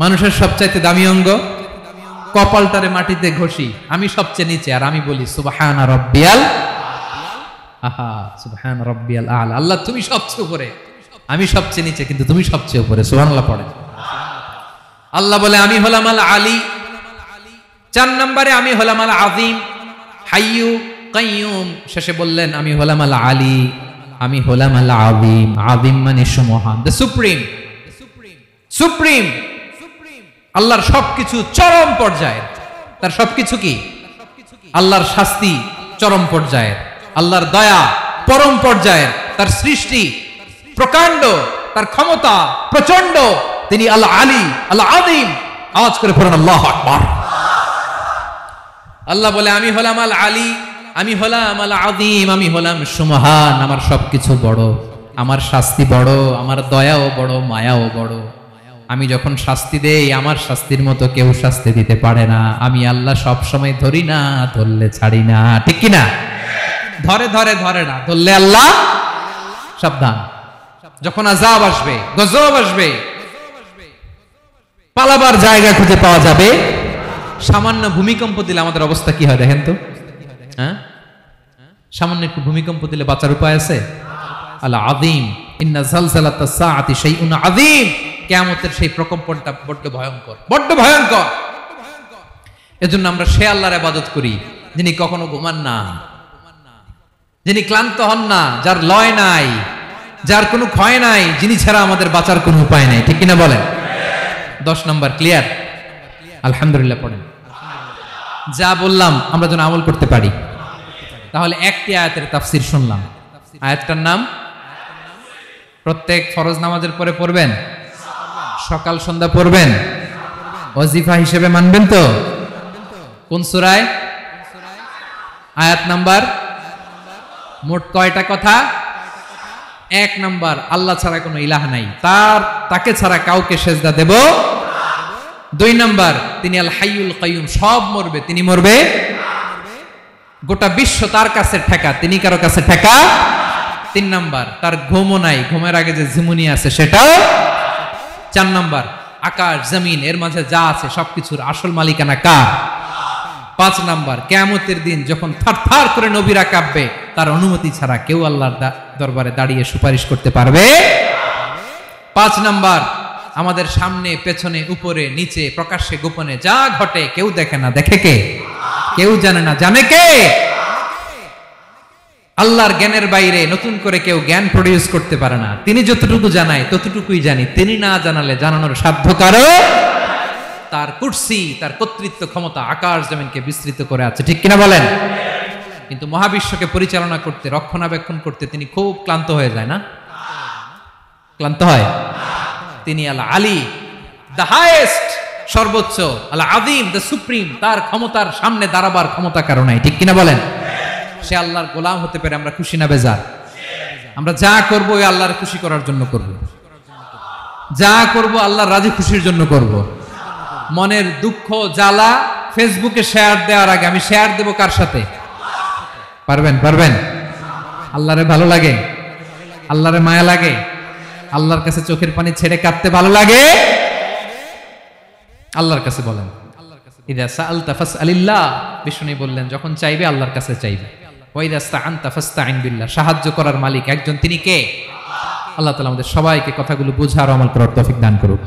মানুষের সবচাইতে দামি অঙ্গ কপালটারে মাটিতে ঘষি, আমি সবচেয়ে নিচে, আর আমি বলি সুবহানা রাব্বিয়াল আহা, সুবহানা রাব্বিয়াল আ'লা। আল্লাহ তুমি সবচেয়ে উপরে, আমি সবচেয়ে নিচে, কিন্তু তুমি সবচেয়ে উপরে। সুবহানাল্লাহ পড়ে। আল্লাহ বলে আমি হলাম আল আলী। 4 নম্বরে আমি হলাম আল আযীম, হাইয়ু কাইয়ুম। শেষে বললেন আমি হলাম আল আলী, আমি হলাম আল আযীম। আযীম মানে সুমহান, দ্য সুপ্রিম। সুপ্রিম আল্লাহর সবকিছু চরম পর্যায়ের। তার সবকিছু কি? আল্লাহর শাস্তি চরম পর্যায়ের, আল্লাহর দয়া পরম পর্যায়ের, তার সৃষ্টি প্রকাণ্ড, তার ক্ষমতা প্রচন্ড। তিনি আল আলী, আল আযীম। আওয়াজ করে পড়েন আল্লাহু আকবার। আল্লাহ বলে আমি হলাম আল আলী, আমি হলাম আল আযীম, আমি হলাম সুমহান। আমার সবকিছু বড়, আমার শাস্তি বড়, আমার দয়াও বড়, মায়াও বড়। আমি যখন শাস্তি দেই, আমার শাস্তির মতো কেউ শাস্তি দিতে পারে না। আমি আল্লাহ সব সময় ধরি না, ধরলে ছাড়ি না। ঠিক কি না? ধরে ধরে ধরে না, ধরলে আল্লাহ সাবধান। যখন আযাব আসবে, গজব আসবে, পালাবার জায়গা খুঁজে পাওয়া যাবে, সামান্য ভূমিকম্প দিলে আমাদের অবস্থা কি হয় দেখেন তো। হ্যাঁ, সামান্য একটু ভূমিকম্প দিলে বাঁচার উপায় আছে? আল আযীম, ইন্না যালযালাতাস সাআতি শাইউন আযীম, কিয়ামতের সেই প্রকম্পনটা বড্ড ভয়ঙ্কর, বড্ড ভয়ঙ্কর। এজন্য আমরা সে আল্লাহর ইবাদত করি যিনি কখনো ঘুমান না, যিনি ক্লান্ত হন না, যার লয় নাই, যার কোনো ক্ষয় নাই, যিনি ছাড়া আমাদের বাঁচার কোনো উপায় নাই। ঠিক কিনা বলেন? 10 নম্বর ক্লিয়ার? আলহামদুলিল্লাহ পড়েন। যা বললাম আমরা যেন আমল করতে পারি। তাহলে একটি আয়াতের তাফসীর শুনলাম, আয়াতটার নাম প্রত্যেক ফরজ নামাজের পরে পড়বেন, সকাল সন্ধ্যা পড়বেন, ওয়াজিফা হিসেবে মানবেন তো? কোন সূরায়? আয়াত নাম্বার? মোট কয়টা কথা? 1 নাম্বার, আল্লাহ ছাড়া কোনো ইলাহ নাই, তাকে ছাড়া কাউকে সেজদা দেব। 2 নাম্বার, তিনি আল হাইয়ুল কাইয়ুম, সব মরবে, তিনি মরবে। গোটা বিশ্ব তার কাছে ঠেকা, তিনি কারো কাছে ঠেকা। 3 নাম্বার, তার ঘুমও নাই, ঘুমের আগে যে ঝিমুনি আছে সেটাও। 4 নাম্বার, আকাশ জমিন এর মাঝে যা আছে সবকিছুর আসল মালিকানা কার? 5 নাম্বার, কিয়ামতের দিন যখন থারথার করে নবীরা কাঁপবে, তার অনুমতি ছাড়া কেউ আল্লাহর দরবারে দাঁড়িয়ে সুপারিশ করতে পারবে। 5 নাম্বার, আমাদের সামনে পেছনে উপরে নিচে প্রকাশ্যে গোপনে যা ঘটে কেউ দেখে না, দেখে কে? কেউ জানে না, জানে কে? আল্লাহর জ্ঞানের বাইরে নতুন করে কেউ জ্ঞান প্রডিউস করতে পারে না। তিনি যতটুকু জানায় ততটুকুই জানি, তিনি না জানালে জানানোর সাধ্য কারো। তার কুরসি, তার কর্তৃত্ব ক্ষমতা আকাশ জমিনকে বিস্তৃত করে আছে। ঠিক কিনা বলেন? কিন্তু মহাবিশ্বকে পরিচালনা করতে, রক্ষণাবেক্ষণ করতে তিনি খুব ক্লান্ত হয়ে যায় না? ক্লান্ত হয়? তিনি আল আলী, দ্য হাইয়েস্ট, সর্বোচ্চ, আল আযীম, দ্য সুপ্রিম, তার ক্ষমতার সামনে দাঁড়াবার ক্ষমতা কারো নাই। ঠিক কিনা বলেন? সে আল্লাহর গোলাম হতে পেরে আমরা খুশি না বেজার? আমরা যা করব ওই আল্লাহর খুশি করার জন্য করব, যা করব আল্লাহর রাজি খুশির জন্য করব। মনের দুঃখ জ্বালা ফেসবুকে শেয়ার দেওয়ার আগে আমি শেয়ার দেব কার সাথে? পারবেন? পারবেন? আল্লাহরে ভালো লাগে, আল্লাহরে মায়া লাগে, আল্লাহর কাছে চোখের পানি ছেড়ে কাঁদতে ভালো লাগে? আল্লাহর কাছে বলেন, ইদা সাআলতা ফাসআলিল্লাহ, বিষ্ণু বললেন যখন চাইবে আল্লাহর কাছে চাইবে। ওয়া ইদা ইসতাআনতা ফাসতাইন বিল্লাহ, সাহায্য করার মালিক একজন, তিনি কে? আল্লাহ তাআলা আমাদের সবাইকে কথাগুলো বুঝার আমল করার তৌফিক দান করুক।